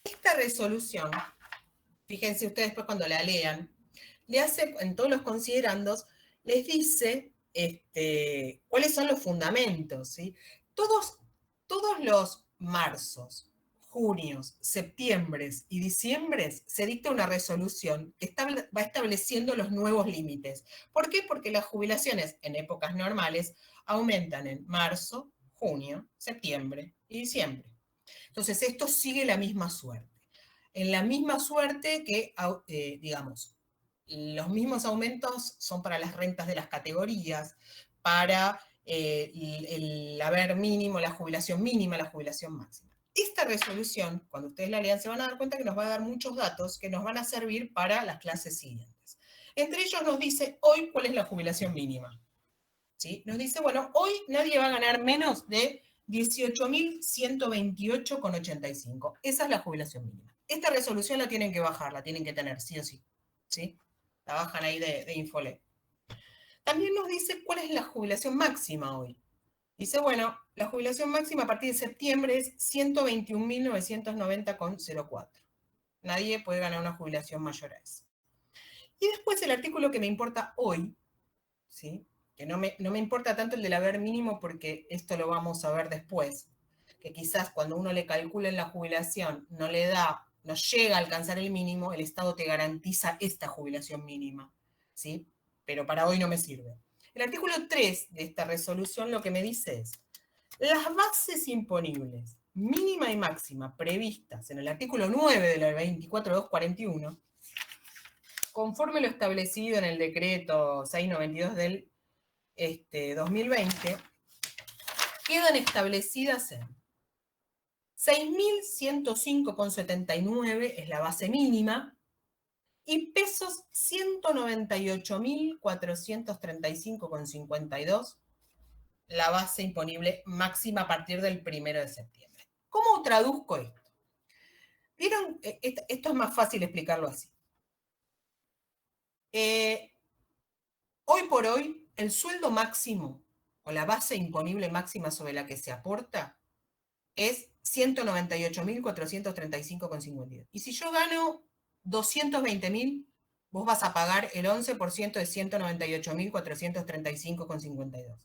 Esta resolución, fíjense ustedes después cuando la lean, le hace, en todos los considerandos, les dice cuáles son los fundamentos, ¿sí? Todos los marzos, junios, septiembres y diciembres se dicta una resolución que va estableciendo los nuevos límites. ¿Por qué? Porque las jubilaciones en épocas normales aumentan en marzo, junio, septiembre y diciembre. Entonces, esto sigue la misma suerte. En la misma suerte que, digamos, los mismos aumentos son para las rentas de las categorías, para el haber mínimo, la jubilación mínima, la jubilación máxima. Esta resolución, cuando ustedes la lean, se van a dar cuenta que nos va a dar muchos datos que nos van a servir para las clases siguientes. Entre ellos nos dice hoy cuál es la jubilación mínima. ¿Sí? Nos dice, bueno, hoy nadie va a ganar menos de 18.128,85. Esa es la jubilación mínima. Esta resolución la tienen que bajar, la tienen que tener, sí o sí. ¿Sí? La bajan ahí de Infolet. También nos dice cuál es la jubilación máxima hoy. Dice, bueno, la jubilación máxima a partir de septiembre es 121.990,04. Nadie puede ganar una jubilación mayor a eso. Y después el artículo que me importa hoy, ¿sí? Que no me importa tanto el del haber mínimo porque esto lo vamos a ver después, que quizás cuando uno le calcula en la jubilación no llega a alcanzar el mínimo, el Estado te garantiza esta jubilación mínima, ¿sí? Pero para hoy no me sirve. El artículo 3 de esta resolución lo que me dice es, las bases imponibles, mínima y máxima, previstas en el artículo 9 de la 24.241, conforme lo establecido en el decreto 692 del 2020, quedan establecidas en 6.105,79 es la base mínima y pesos 198.435,52 la base imponible máxima a partir del 1 de septiembre. ¿Cómo traduzco esto? ¿Vieron? Esto es más fácil explicarlo así. Hoy por hoy, el sueldo máximo o la base imponible máxima sobre la que se aporta es 198.435,52. Y si yo gano 220.000, vos vas a pagar el 11% de 198.435,52.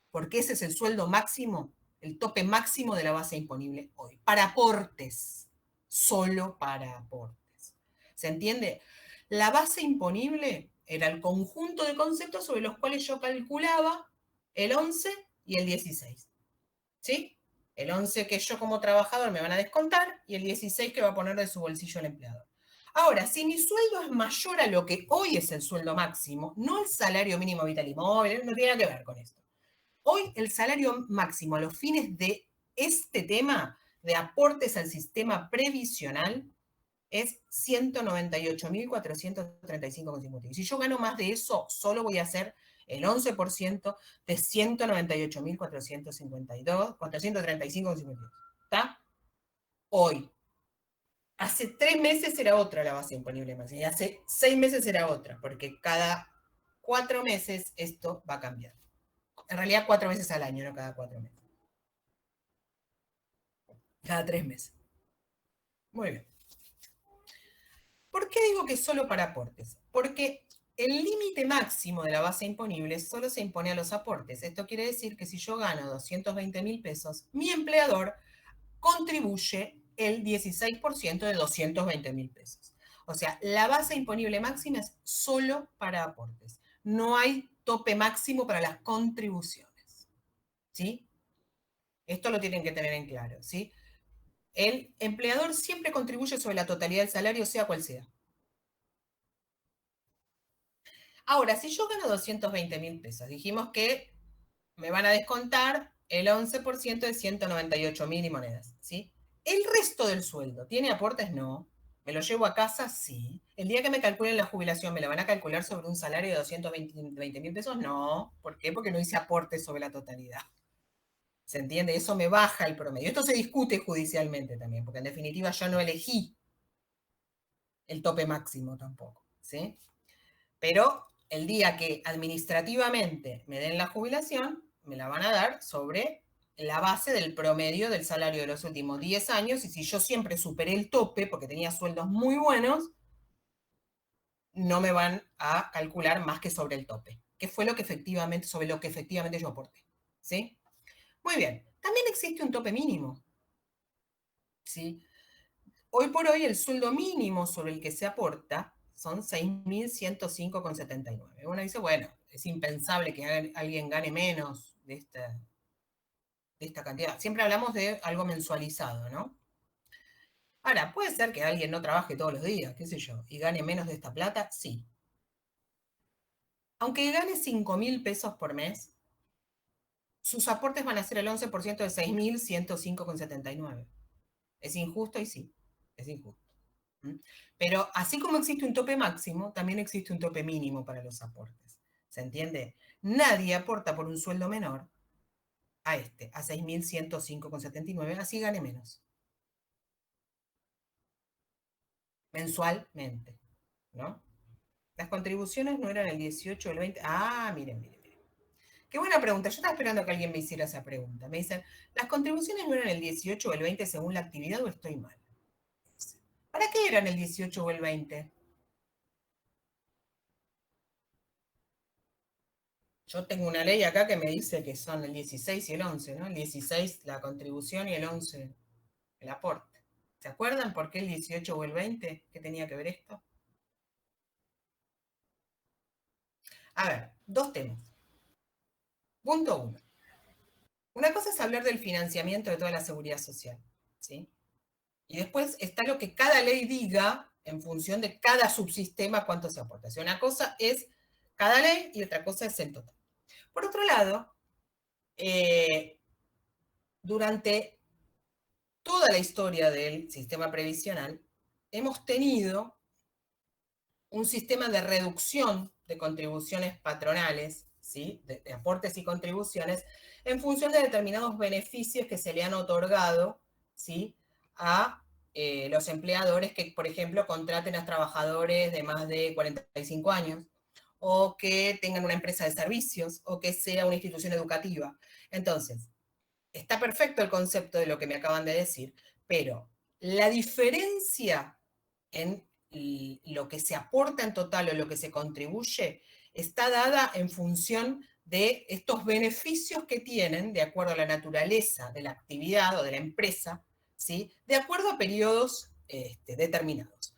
Porque ese es el sueldo máximo, el tope máximo de la base imponible hoy. Para aportes, solo para aportes. ¿Se entiende? La base imponible era el conjunto de conceptos sobre los cuales yo calculaba el 11 y el 16. ¿Sí? El 11 que yo como trabajador me van a descontar y el 16 que va a poner de su bolsillo el empleador. Ahora, si mi sueldo es mayor a lo que hoy es el sueldo máximo, no el salario mínimo vital y móvil, no tiene nada que ver con esto. Hoy el salario máximo a los fines de este tema de aportes al sistema previsional es 198.435,50. Y si yo gano más de eso, solo voy a hacer el 11% de 198.435,52. ¿Está? Hoy. Hace 3 meses era otra la base imponible máxima y hace 6 meses era otra, porque cada 4 meses esto va a cambiar. En realidad 4 veces al año, no cada 4 meses. Cada 3 meses. Muy bien. ¿Por qué digo que es solo para aportes? Porque el límite máximo de la base imponible solo se impone a los aportes. Esto quiere decir que si yo gano 220.000 pesos, mi empleador contribuye el 16% de 220.000 pesos. O sea, la base imponible máxima es solo para aportes. No hay tope máximo para las contribuciones. ¿Sí? Esto lo tienen que tener en claro, ¿sí? El empleador siempre contribuye sobre la totalidad del salario, sea cual sea. Ahora, si yo gano 220.000 pesos, dijimos que me van a descontar el 11% de 198.000 y monedas, ¿sí? El resto del sueldo, ¿tiene aportes? No. ¿Me lo llevo a casa? Sí. ¿El día que me calculen la jubilación, me la van a calcular sobre un salario de 220.000 pesos? No. ¿Por qué? Porque no hice aportes sobre la totalidad. ¿Se entiende? Eso me baja el promedio. Esto se discute judicialmente también, porque en definitiva yo no elegí el tope máximo tampoco, ¿sí? Pero el día que administrativamente me den la jubilación, me la van a dar sobre la base del promedio del salario de los últimos 10 años, y si yo siempre superé el tope, porque tenía sueldos muy buenos, no me van a calcular más que sobre el tope, que fue sobre lo que efectivamente yo aporté, ¿sí? Muy bien, también existe un tope mínimo, ¿sí? Hoy por hoy el sueldo mínimo sobre el que se aporta son 6.105,79. Uno dice, bueno, es impensable que alguien gane menos de esta cantidad. Siempre hablamos de algo mensualizado, ¿no? Ahora, ¿puede ser que alguien no trabaje todos los días, qué sé yo, y gane menos de esta plata? Sí. Aunque gane 5.000 pesos por mes, sus aportes van a ser el 11% de 6.105,79. Es injusto y sí, es injusto. Pero así como existe un tope máximo, también existe un tope mínimo para los aportes. ¿Se entiende? Nadie aporta por un sueldo menor a 6.105,79, así gane menos. Mensualmente, ¿no? Las contribuciones no eran el 18 o el 20. Ah, miren. Qué buena pregunta. Yo estaba esperando que alguien me hiciera esa pregunta. Me dicen, ¿las contribuciones no eran el 18 o el 20 según la actividad o estoy mal? ¿Para qué eran el 18 o el 20? Yo tengo una ley acá que me dice que son el 16 y el 11, ¿no? El 16 la contribución y el 11 el aporte. ¿Se acuerdan por qué el 18 o el 20? ¿Qué tenía que ver esto? A ver, dos temas. Punto 1. Una cosa es hablar del financiamiento de toda la seguridad social, ¿sí? Y después está lo que cada ley diga en función de cada subsistema cuánto se aporta. O sea, una cosa es cada ley y otra cosa es el total. Por otro lado, durante toda la historia del sistema previsional, hemos tenido un sistema de reducción de contribuciones patronales, ¿sí? de aportes y contribuciones, en función de determinados beneficios que se le han otorgado, ¿sí? a los empleadores que, por ejemplo, contraten a trabajadores de más de 45 años, o que tengan una empresa de servicios, o que sea una institución educativa. Entonces, está perfecto el concepto de lo que me acaban de decir, pero la diferencia en lo que se aporta en total o lo que se contribuye está dada en función de estos beneficios que tienen, de acuerdo a la naturaleza de la actividad o de la empresa, ¿sí? De acuerdo a periodos determinados.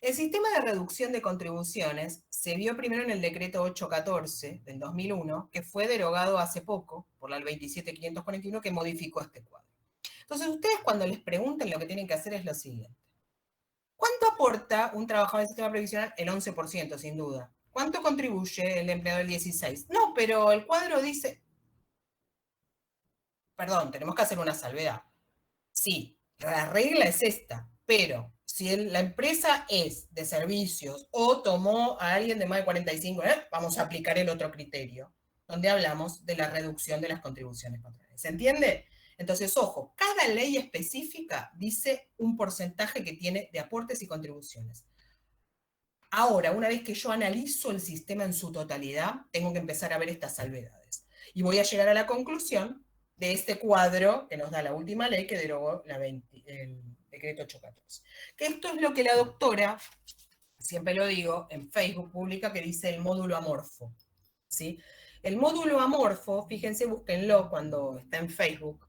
El sistema de reducción de contribuciones se vio primero en el decreto 814 del 2001, que fue derogado hace poco por la ley 27541, que modificó este cuadro. Entonces, ustedes cuando les pregunten, lo que tienen que hacer es lo siguiente. ¿Cuánto aporta un trabajador del sistema previsional? El 11%, sin duda. ¿Cuánto contribuye el empleado del 16%? No, pero el cuadro dice... Perdón, tenemos que hacer una salvedad. Sí, la regla es esta, pero si la empresa es de servicios o tomó a alguien de más de 45, vamos a aplicar el otro criterio, donde hablamos de la reducción de las contribuciones patronales. ¿Se entiende? Entonces, ojo, cada ley específica dice un porcentaje que tiene de aportes y contribuciones. Ahora, una vez que yo analizo el sistema en su totalidad, tengo que empezar a ver estas salvedades. Y voy a llegar a la conclusión de este cuadro que nos da la última ley que derogó el decreto 814. Que esto es lo que la doctora, siempre lo digo, en Facebook publica, que dice el módulo amorfo, ¿sí? El módulo amorfo, fíjense, búsquenlo cuando está en Facebook.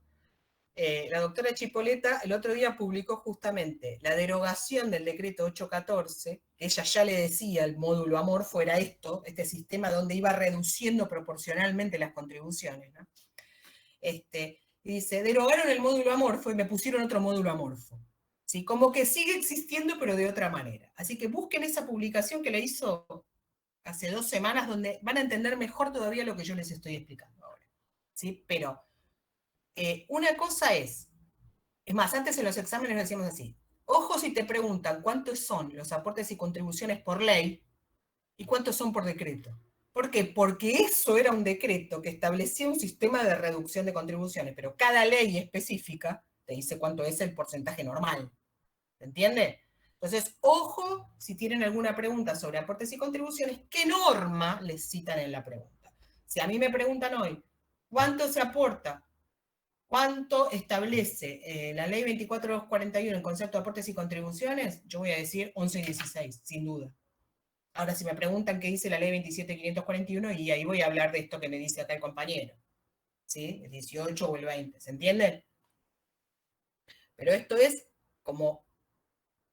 La doctora Chipoleta el otro día publicó justamente la derogación del decreto 814, que ella ya le decía, el módulo amorfo era esto, este sistema donde iba reduciendo proporcionalmente las contribuciones, ¿no? Y dice, derogaron el módulo amorfo y me pusieron otro módulo amorfo. ¿Sí? Como que sigue existiendo, pero de otra manera. Así que busquen esa publicación que la hizo hace 2 semanas, donde van a entender mejor todavía lo que yo les estoy explicando ahora. ¿Sí? Pero una cosa es más, antes en los exámenes lo decíamos así, ojo si te preguntan cuántos son los aportes y contribuciones por ley y cuántos son por decreto. ¿Por qué? Porque eso era un decreto que establecía un sistema de reducción de contribuciones, pero cada ley específica te dice cuánto es el porcentaje normal. ¿Se entiende? Entonces, ojo si tienen alguna pregunta sobre aportes y contribuciones, ¿qué norma les citan en la pregunta? Si a mí me preguntan hoy, ¿cuánto se aporta? ¿Cuánto establece la ley 24241 en concepto de aportes y contribuciones? Yo voy a decir 11 y 16, sin duda. Ahora, si me preguntan qué dice la ley 27541, y ahí voy a hablar de esto que me dice acá el compañero, ¿sí? El 18 o el 20, ¿se entiende? Pero esto es como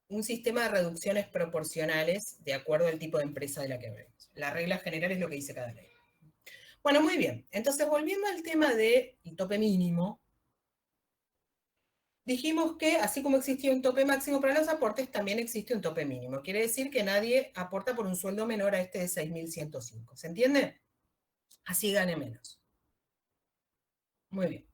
un sistema de reducciones proporcionales de acuerdo al tipo de empresa de la que hablemos. La regla general es lo que dice cada ley. Bueno, muy bien. Entonces, volviendo al tema del tope mínimo, dijimos que así como existía un tope máximo para los aportes, también existe un tope mínimo. Quiere decir que nadie aporta por un sueldo menor a este de 6.105. ¿Se entiende? Así gane menos. Muy bien.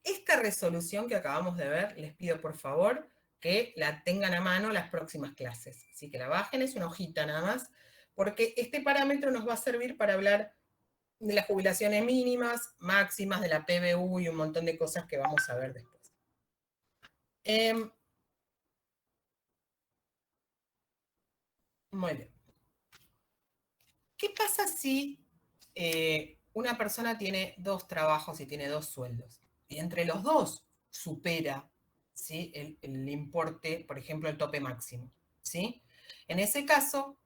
Esta resolución que acabamos de ver, les pido por favor que la tengan a mano las próximas clases. Así que la bajen, es una hojita nada más, porque este parámetro nos va a servir para hablar de las jubilaciones mínimas, máximas, de la PBU y un montón de cosas que vamos a ver después. Muy bien. ¿Qué pasa si una persona tiene dos trabajos y tiene dos sueldos? Y entre los dos supera, ¿sí?, el importe, por ejemplo, el tope máximo, ¿sí? En ese caso,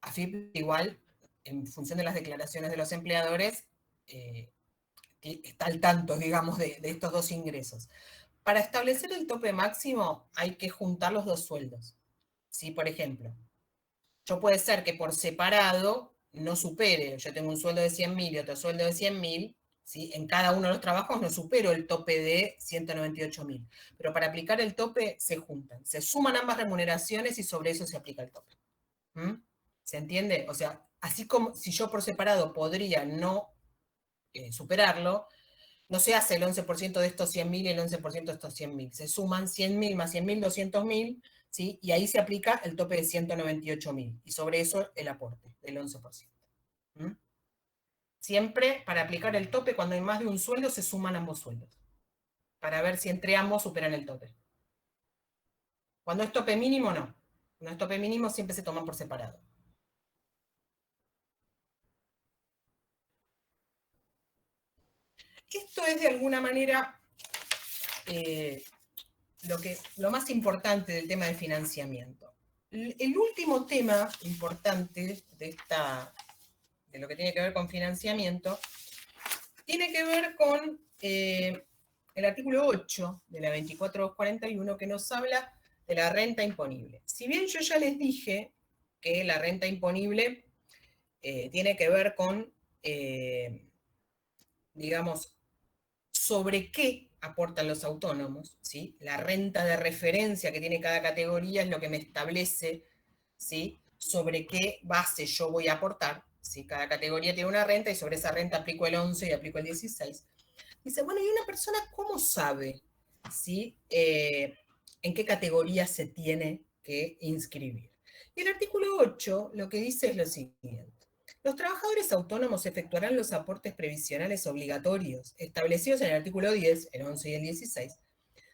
AFIP igual, en función de las declaraciones de los empleadores, está al tanto, digamos, de estos dos ingresos. Para establecer el tope máximo hay que juntar los dos sueldos, ¿sí? Por ejemplo, yo puede ser que por separado no supere, yo tengo un sueldo de 100.000 y otro sueldo de 100.000, ¿sí? En cada uno de los trabajos no supero el tope de 198.000, pero para aplicar el tope se juntan, se suman ambas remuneraciones y sobre eso se aplica el tope. ¿Se entiende? O sea, así como si yo por separado podría no superarlo, no se hace el 11% de estos 100.000 y el 11% de estos 100.000. Se suman 100.000 más 100.000, 200.000, ¿sí? Y ahí se aplica el tope de 198.000. Y sobre eso el aporte del 11%. Siempre para aplicar el tope, cuando hay más de un sueldo, se suman ambos sueldos. Para ver si entre ambos superan el tope. Cuando es tope mínimo, no. Cuando es tope mínimo, siempre se toman por separado. Esto es de alguna manera lo más importante del tema de financiamiento. El último tema importante de lo que tiene que ver con financiamiento tiene que ver con el artículo 8 de la 24241, que nos habla de la renta imponible. Si bien yo ya les dije que la renta imponible tiene que ver con, digamos, sobre qué aportan los autónomos, ¿sí? La renta de referencia que tiene cada categoría es lo que me establece, ¿sí?, sobre qué base yo voy a aportar, ¿sí? Cada categoría tiene una renta y sobre esa renta aplico el 11 y aplico el 16. Dice, bueno, ¿y una persona cómo sabe, ¿sí?, en qué categoría se tiene que inscribir? Y el artículo 8 lo que dice es lo siguiente. Los trabajadores autónomos efectuarán los aportes previsionales obligatorios establecidos en el artículo 10, el 11 y el 16,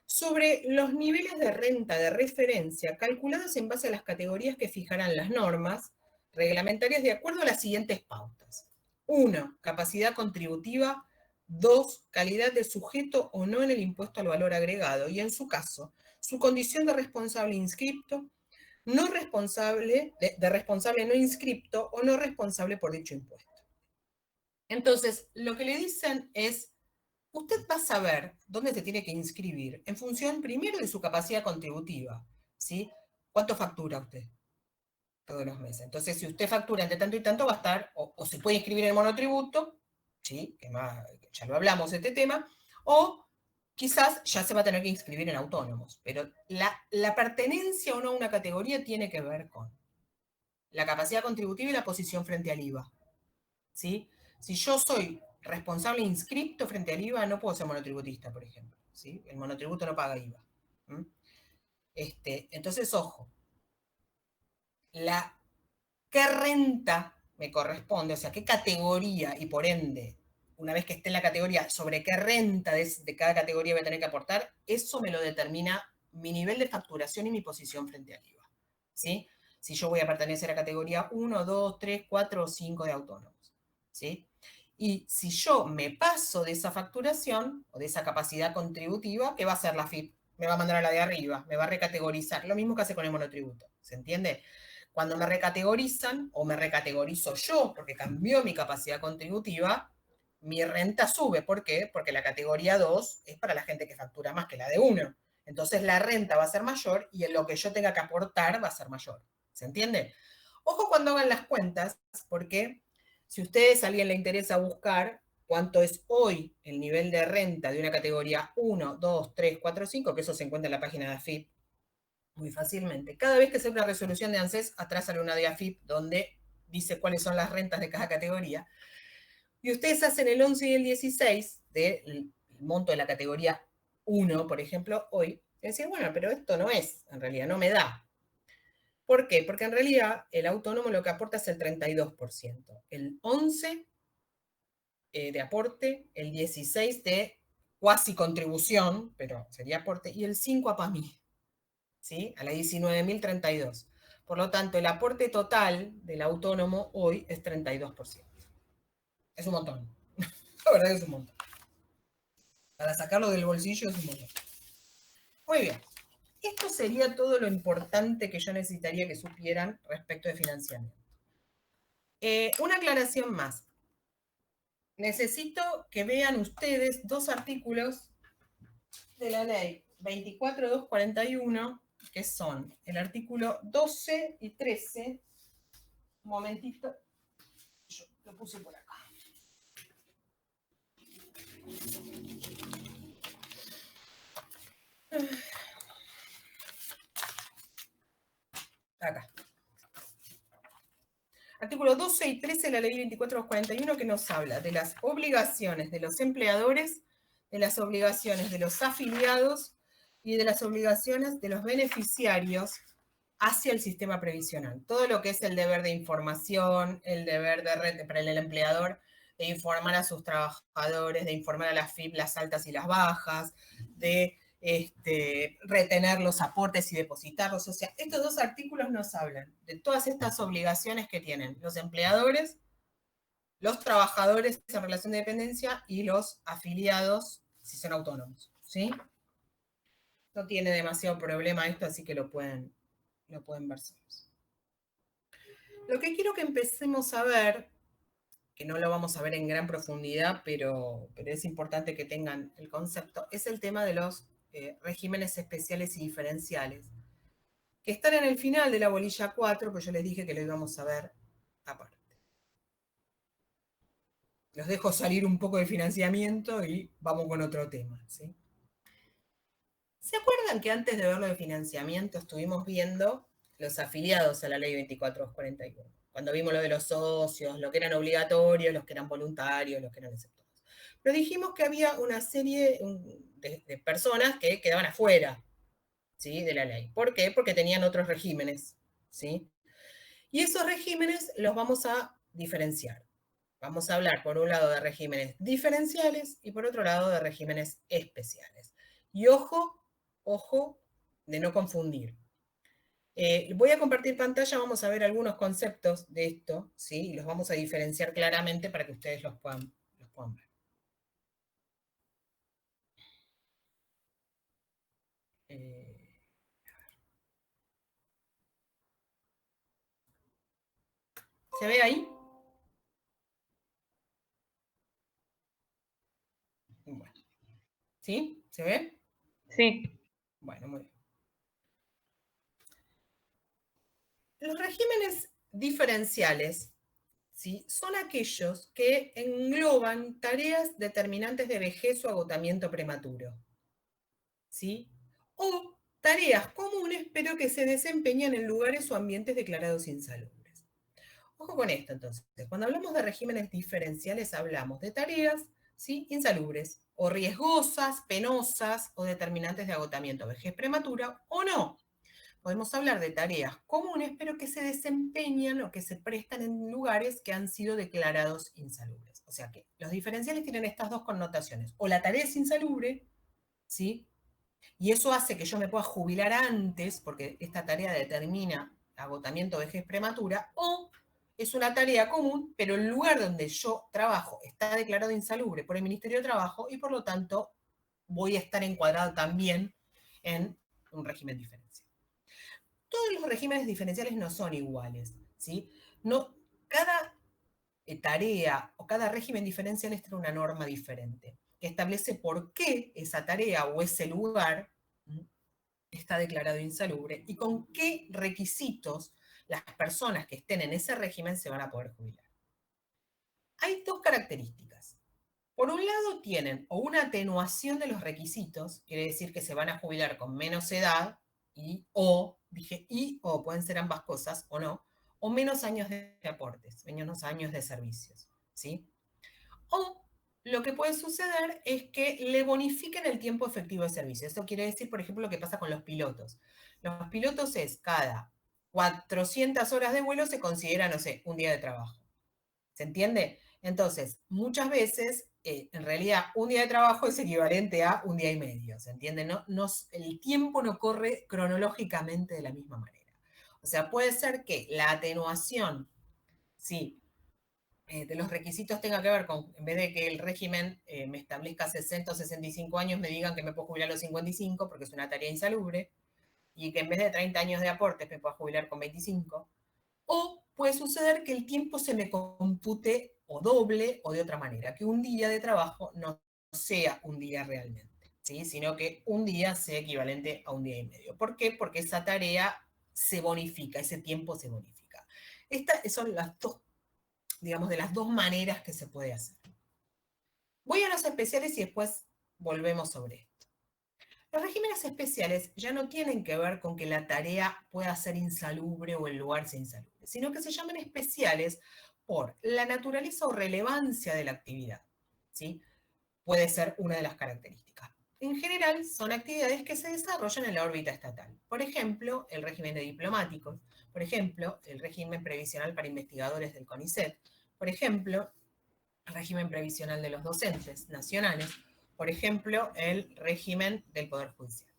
sobre los niveles de renta de referencia calculados en base a las categorías que fijarán las normas reglamentarias de acuerdo a las siguientes pautas. 1. Capacidad contributiva. 2. Calidad de sujeto o no en el impuesto al valor agregado y, en su caso, su condición de responsable inscripto, no responsable, de responsable no inscripto o no responsable por dicho impuesto. Entonces, lo que le dicen es, usted va a saber dónde se tiene que inscribir en función primero de su capacidad contributiva, ¿sí? ¿Cuánto factura usted todos los meses? Entonces, si usted factura entre tanto y tanto, va a estar, o se puede inscribir en el monotributo, ¿sí?, que ya lo hablamos de este tema, o quizás ya se va a tener que inscribir en autónomos, pero la pertenencia o no a una categoría tiene que ver con la capacidad contributiva y la posición frente al IVA, ¿sí? Si yo soy responsable inscripto frente al IVA, no puedo ser monotributista, por ejemplo, ¿sí? El monotributo no paga IVA. Entonces, ojo, ¿qué renta me corresponde, o sea, qué categoría y por ende, una vez que esté en la categoría, sobre qué renta de cada categoría voy a tener que aportar, eso me lo determina mi nivel de facturación y mi posición frente al IVA, ¿sí? Si yo voy a pertenecer a categoría 1, 2, 3, 4 o 5 de autónomos, ¿sí? Y si yo me paso de esa facturación o de esa capacidad contributiva, ¿qué va a hacer la AFIP? Me va a mandar a la de arriba, me va a recategorizar, lo mismo que hace con el monotributo, ¿se entiende? Cuando me recategorizan o me recategorizo yo, porque cambió mi capacidad contributiva, mi renta sube. ¿Por qué? Porque la categoría 2 es para la gente que factura más que la de 1. Entonces la renta va a ser mayor y en lo que yo tenga que aportar va a ser mayor. ¿Se entiende? Ojo cuando hagan las cuentas, porque si a ustedes a alguien le interesa buscar cuánto es hoy el nivel de renta de una categoría 1, 2, 3, 4, 5, que eso se encuentra en la página de AFIP muy fácilmente. Cada vez que se hace una resolución de ANSES, atrás sale una de AFIP donde dice cuáles son las rentas de cada categoría. Y ustedes hacen el 11 y el 16 del monto de la categoría 1, por ejemplo, hoy, y decir, bueno, pero esto no es, en realidad, no me da. ¿Por qué? Porque en realidad el autónomo lo que aporta es el 32%. El 11 de aporte, el 16 de cuasi contribución, pero sería aporte, y el 5 a PAMI, ¿sí? A la 19.032. Por lo tanto, el aporte total del autónomo hoy es 32%. Es un montón. La verdad que es un montón. Para sacarlo del bolsillo es un montón. Muy bien. Esto sería todo lo importante que yo necesitaría que supieran respecto de financiamiento. Una aclaración más. Necesito que vean ustedes dos artículos de la ley 24.241, que son el artículo 12 y 13. Un momentito. Yo lo puse por acá. Acá. Artículo 12 y 13 de la ley 24.241 que nos habla de las obligaciones de los empleadores, de las obligaciones de los afiliados y de las obligaciones de los beneficiarios hacia el sistema previsional. Todo lo que es el deber de información, el deber para el empleador de informar a sus trabajadores, de informar a la FIP las altas y las bajas, de retener los aportes y depositarlos. O sea, estos dos artículos nos hablan de todas estas obligaciones que tienen los empleadores, los trabajadores en relación de dependencia y los afiliados si son autónomos, ¿sí? No tiene demasiado problema esto, así que lo pueden ver solos. Lo que quiero que empecemos a ver, que no lo vamos a ver en gran profundidad, pero es importante que tengan el concepto, es el tema de los regímenes especiales y diferenciales, que están en el final de la bolilla 4, pero yo les dije que lo íbamos a ver aparte. Los dejo salir un poco de financiamiento y vamos con otro tema, ¿sí? ¿Se acuerdan que antes de ver lo de financiamiento estuvimos viendo los afiliados a la ley 24.241? Cuando vimos lo de los socios, lo que eran obligatorios, los que eran voluntarios, los que eran exceptuados. Pero dijimos que había una serie de personas que quedaban afuera, ¿sí?, de la ley. ¿Por qué? Porque tenían otros regímenes, ¿sí? Y esos regímenes los vamos a diferenciar. Vamos a hablar, por un lado, de regímenes diferenciales y por otro lado, de regímenes especiales. Y ojo de no confundir. Voy a compartir pantalla, vamos a ver algunos conceptos de esto, ¿sí? Y los vamos a diferenciar claramente para que ustedes los puedan ver. ¿Se ve ahí? Bueno. ¿Sí? ¿Se ve? Sí. Bueno, muy bien. Los regímenes diferenciales, ¿sí?, son aquellos que engloban tareas determinantes de vejez o agotamiento prematuro, ¿sí?, o tareas comunes pero que se desempeñan en lugares o ambientes declarados insalubres. Ojo con esto, entonces. Cuando hablamos de regímenes diferenciales hablamos de tareas, ¿sí?, insalubres o riesgosas, penosas o determinantes de agotamiento, vejez prematura o no. podemos hablar de tareas comunes, pero que se desempeñan o que se prestan en lugares que han sido declarados insalubres. O sea que los diferenciales tienen estas dos connotaciones. O la tarea es insalubre, ¿sí? Y eso hace que yo me pueda jubilar antes, porque esta tarea determina agotamiento o vejez prematura, o es una tarea común, pero el lugar donde yo trabajo está declarado insalubre por el Ministerio de Trabajo y por lo tanto voy a estar encuadrado también en un régimen diferencial. Todos los regímenes diferenciales no son iguales, ¿sí? No, cada tarea o cada régimen diferencial tiene una norma diferente que establece por qué esa tarea o ese lugar está declarado insalubre y con qué requisitos las personas que estén en ese régimen se van a poder jubilar. Hay dos características. Por un lado tienen o una atenuación de los requisitos, quiere decir que se van a jubilar con menos edad o pueden ser ambas cosas o no, o menos años de aportes, menos años de servicios, ¿sí? O lo que puede suceder es que le bonifiquen el tiempo efectivo de servicio. Eso quiere decir, por ejemplo, lo que pasa con los pilotos. Los pilotos es cada 400 horas de vuelo se considera, no sé, un día de trabajo. ¿Se entiende? Entonces, muchas veces, en realidad, un día de trabajo es equivalente a un día y medio. ¿Se entiende? El tiempo no corre cronológicamente de la misma manera. O sea, puede ser que la atenuación, sí, de los requisitos tenga que ver con, en vez de que el régimen me establezca 60 o 65 años, me digan que me puedo jubilar a los 55 porque es una tarea insalubre, y que en vez de 30 años de aportes me pueda jubilar con 25. O puede suceder que el tiempo se me compute o doble o de otra manera, que un día de trabajo no sea un día realmente, ¿sí? Sino que un día sea equivalente a un día y medio. ¿Por qué? Porque esa tarea se bonifica, ese tiempo se bonifica. Estas son las dos, digamos, de las dos maneras que se puede hacer. Voy a los especiales y después volvemos sobre esto. Los regímenes especiales ya no tienen que ver con que la tarea pueda ser insalubre o el lugar sea insalubre, sino que se llaman especiales por la naturaleza o relevancia de la actividad, ¿sí? Puede ser una de las características. En general, son actividades que se desarrollan en la órbita estatal. Por ejemplo, el régimen de diplomáticos, por ejemplo, el régimen previsional para investigadores del CONICET, por ejemplo, el régimen previsional de los docentes nacionales, por ejemplo, el régimen del Poder Judicial.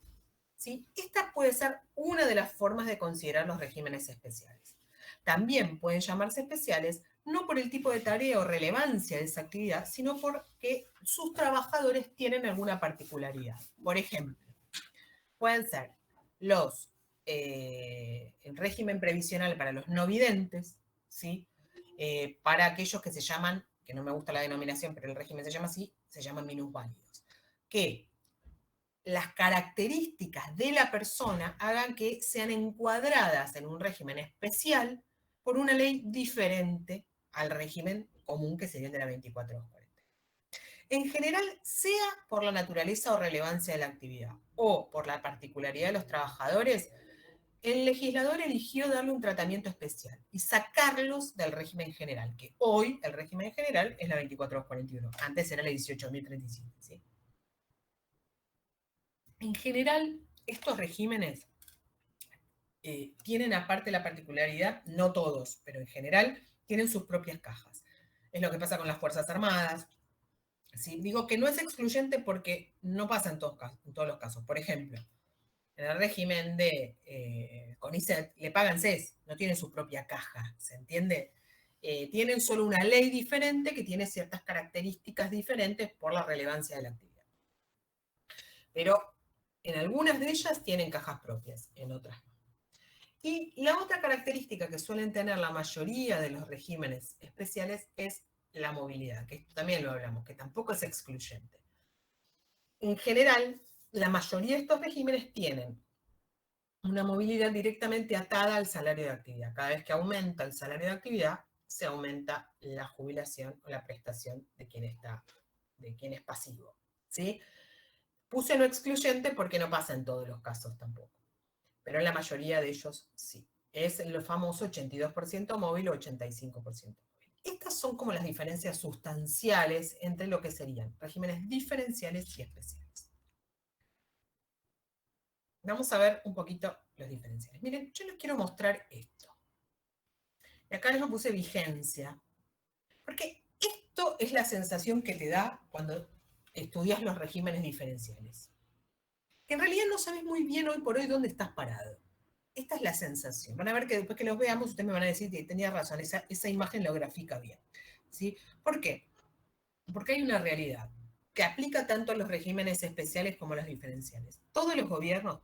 ¿Sí? Esta puede ser una de las formas de considerar los regímenes especiales. También pueden llamarse especiales no por el tipo de tarea o relevancia de esa actividad, sino porque sus trabajadores tienen alguna particularidad. Por ejemplo, pueden ser el régimen previsional para los no videntes, ¿sí? Para aquellos que se llaman, que no me gusta la denominación, pero el régimen se llama así, se llaman minusválidos. Que las características de la persona hagan que sean encuadradas en un régimen especial por una ley diferente al régimen común que sería el de la 24/40. En general, sea por la naturaleza o relevancia de la actividad o por la particularidad de los trabajadores, el legislador eligió darle un tratamiento especial y sacarlos del régimen general, que hoy el régimen general es la 24/41, antes era la 18.037, ¿sí? En general, estos regímenes tienen aparte la particularidad, no todos, pero en general tienen sus propias cajas. Es lo que pasa con las Fuerzas Armadas. ¿Sí? Digo que no es excluyente porque no pasa en todos los casos. Por ejemplo, en el régimen de CONICET le pagan CES, no tienen su propia caja, ¿se entiende? Tienen solo una ley diferente que tiene ciertas características diferentes por la relevancia de la actividad. Pero en algunas de ellas tienen cajas propias, en otras no. Y la otra característica que suelen tener la mayoría de los regímenes especiales es la movilidad, que esto también lo hablamos, que tampoco es excluyente. En general, la mayoría de estos regímenes tienen una movilidad directamente atada al salario de actividad. Cada vez que aumenta el salario de actividad, se aumenta la jubilación o la prestación de quien es pasivo, ¿sí? Puse no excluyente porque no pasa en todos los casos tampoco, pero en la mayoría de ellos sí. Es el famoso 82% móvil o 85% móvil. Estas son como las diferencias sustanciales entre lo que serían regímenes diferenciales y especiales. Vamos a ver un poquito los diferenciales. Miren, yo les quiero mostrar esto. Y acá les puse vigencia. Porque esto es la sensación que te da cuando estudias los regímenes diferenciales. Que en realidad no sabes muy bien hoy por hoy dónde estás parado. Esta es la sensación. Van a ver que después que los veamos, ustedes me van a decir que tenía razón, esa imagen lo grafica bien. ¿Sí? ¿Por qué? Porque hay una realidad que aplica tanto a los regímenes especiales como a los diferenciales. Todos los gobiernos,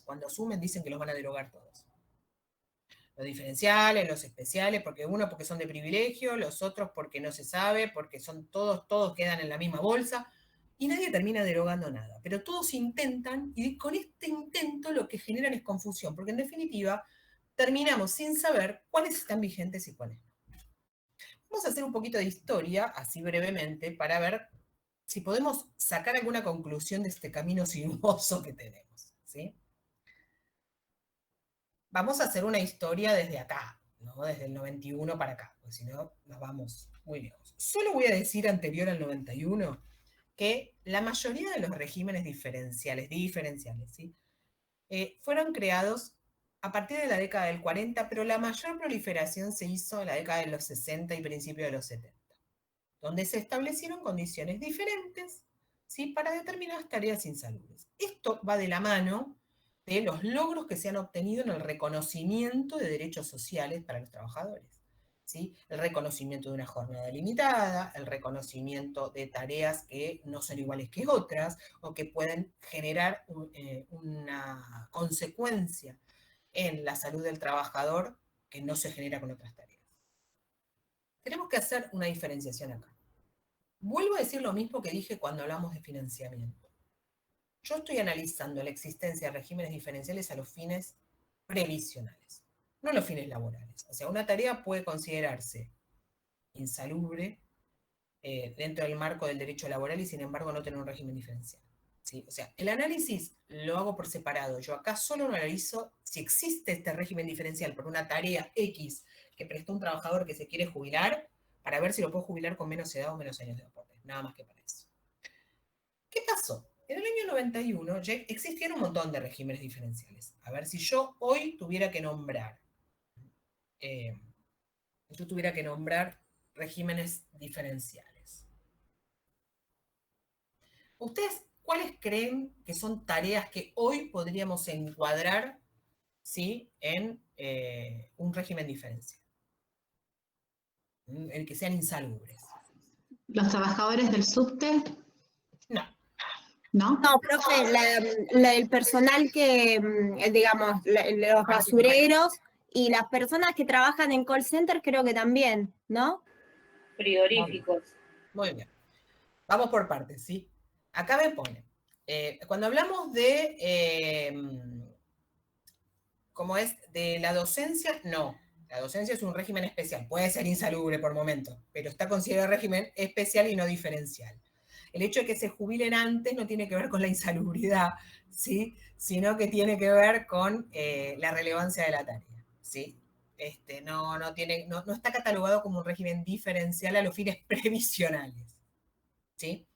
cuando asumen dicen que los van a derogar todos. Los diferenciales, los especiales, porque son de privilegio, los otros porque no se sabe, porque son todos quedan en la misma bolsa, y nadie termina derogando nada. Pero todos intentan, y con este intento lo que generan es confusión, porque en definitiva terminamos sin saber cuáles están vigentes y cuáles no. Vamos a hacer un poquito de historia, así brevemente, para ver si podemos sacar alguna conclusión de este camino sinuoso que tenemos, ¿sí? Vamos a hacer una historia desde acá, ¿no? Desde el 91 para acá, porque si no nos vamos muy lejos. Solo voy a decir anterior al 91 que la mayoría de los regímenes diferenciales, ¿sí? Fueron creados a partir de la década del 40, pero la mayor proliferación se hizo en la década de los 60 y principios de los 70, donde se establecieron condiciones diferentes, ¿sí? Para determinadas tareas insalubres. Esto va de la mano de los logros que se han obtenido en el reconocimiento de derechos sociales para los trabajadores, ¿sí? El reconocimiento de una jornada limitada, el reconocimiento de tareas que no son iguales que otras, o que pueden generar una consecuencia en la salud del trabajador que no se genera con otras tareas. Tenemos que hacer una diferenciación acá. Vuelvo a decir lo mismo que dije cuando hablamos de financiamiento. Yo estoy analizando la existencia de regímenes diferenciales a los fines previsionales, no a los fines laborales. O sea, una tarea puede considerarse insalubre dentro del marco del derecho laboral y sin embargo no tener un régimen diferencial, ¿sí? O sea, el análisis lo hago por separado. Yo acá solo analizo si existe este régimen diferencial por una tarea X que prestó un trabajador que se quiere jubilar, para ver si lo puedo jubilar con menos edad o menos años de aporte. Nada más que para eso. ¿Qué pasó? En el año 91 ya existían un montón de regímenes diferenciales. A ver, si yo hoy tuviera que nombrar, regímenes diferenciales. ¿Ustedes cuáles creen que son tareas que hoy podríamos encuadrar, ¿sí?, en un régimen diferencial? El que sean insalubres. ¿Los trabajadores del subte? No. ¿No? No, profe, el personal que, digamos, los basureros y las personas que trabajan en call center creo que también, ¿no? Frigoríficos. Muy bien. Vamos por partes, ¿sí? Acá me pone, cuando hablamos de, ¿cómo es? De la docencia, no. La docencia es un régimen especial. Puede ser insalubre por momento, pero está considerado régimen especial y no diferencial. El hecho de que se jubilen antes no tiene que ver con la insalubridad, ¿sí?, sino que tiene que ver con la relevancia de la tarea, ¿sí? No está catalogado como un régimen diferencial a los fines previsionales, ¿sí?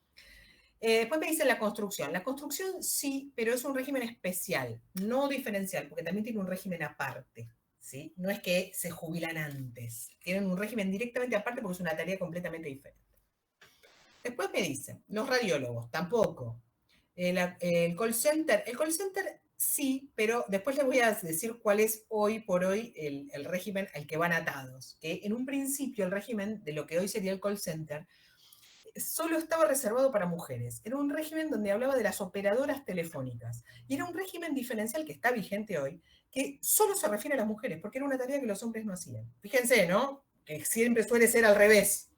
Después me dicen la construcción. La construcción sí, pero es un régimen especial, no diferencial, porque también tiene un régimen aparte, ¿sí? No es que se jubilan antes, tienen un régimen directamente aparte porque es una tarea completamente diferente. Después me dicen, los radiólogos, tampoco. El call center sí, pero después les voy a decir cuál es hoy por hoy el régimen al que van atados. Que en un principio el régimen de lo que hoy sería el call center solo estaba reservado para mujeres. Era un régimen donde hablaba de las operadoras telefónicas. Y era un régimen diferencial que está vigente hoy, que solo se refiere a las mujeres, porque era una tarea que los hombres no hacían. Fíjense, ¿no? Que siempre suele ser al revés.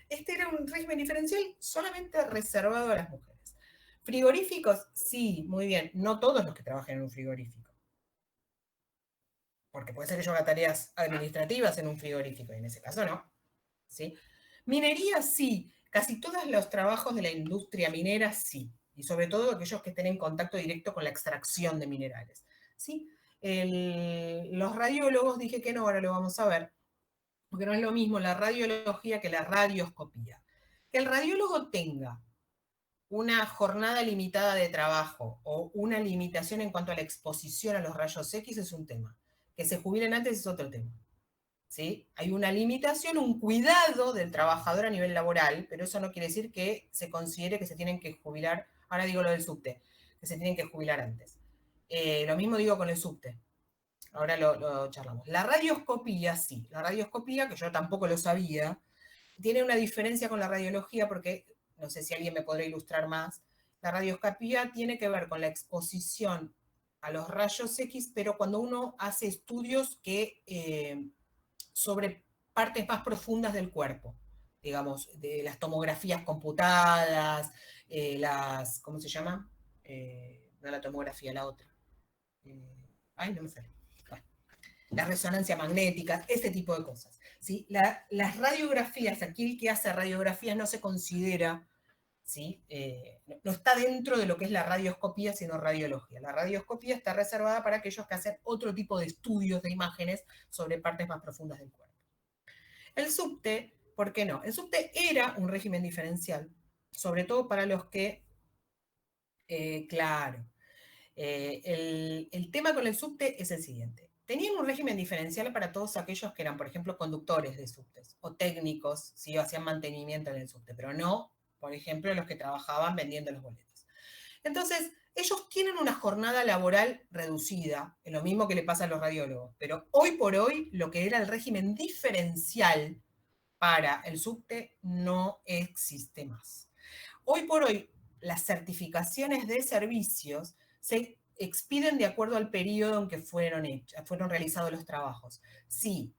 Este era un régimen diferencial solamente reservado a las mujeres. ¿Frigoríficos? Sí, muy bien. No todos los que trabajan en un frigorífico. Porque puede ser que yo haga tareas administrativas en un frigorífico, y en ese caso no, ¿sí? Minería, sí. Casi todos los trabajos de la industria minera, sí. Y sobre todo aquellos que estén en contacto directo con la extracción de minerales, ¿sí? Los radiólogos, dije que no, ahora lo vamos a ver, porque no es lo mismo la radiología que la radioscopía. Que el radiólogo tenga una jornada limitada de trabajo o una limitación en cuanto a la exposición a los rayos X es un tema. Que se jubilen antes es otro tema. ¿Sí? Hay una limitación, un cuidado del trabajador a nivel laboral, pero eso no quiere decir que se considere que se tienen que jubilar, ahora digo lo del subte, que se tienen que jubilar antes. Lo mismo digo con el subte. Ahora lo charlamos. La radioscopía, sí. La radioscopía, que yo tampoco lo sabía, tiene una diferencia con la radiología porque, no sé si alguien me podrá ilustrar más, la radioscopía tiene que ver con la exposición a los rayos X, pero cuando uno hace estudios que sobre partes más profundas del cuerpo, digamos, de las tomografías computadas, ¿cómo se llama? No la tomografía, la otra. No me sale. Bueno, la resonancia magnética, ese tipo de cosas. ¿Sí? Las radiografías, aquí el que hace radiografías no se considera, ¿sí? No está dentro de lo que es la radioscopía, sino radiología. La radioscopía está reservada para aquellos que hacen otro tipo de estudios de imágenes sobre partes más profundas del cuerpo. El subte, ¿por qué no? El subte era un régimen diferencial, sobre todo para los que, claro, el tema con el subte es el siguiente. Tenían un régimen diferencial para todos aquellos que eran, por ejemplo, conductores de subtes o técnicos, si hacían mantenimiento en el subte, pero no, por ejemplo, los que trabajaban vendiendo los boletos. Entonces, ellos tienen una jornada laboral reducida, es lo mismo que le pasa a los radiólogos, pero hoy por hoy lo que era el régimen diferencial para el subte no existe más. Hoy por hoy, las certificaciones de servicios se expiden de acuerdo al periodo en que fueron realizados los trabajos. Si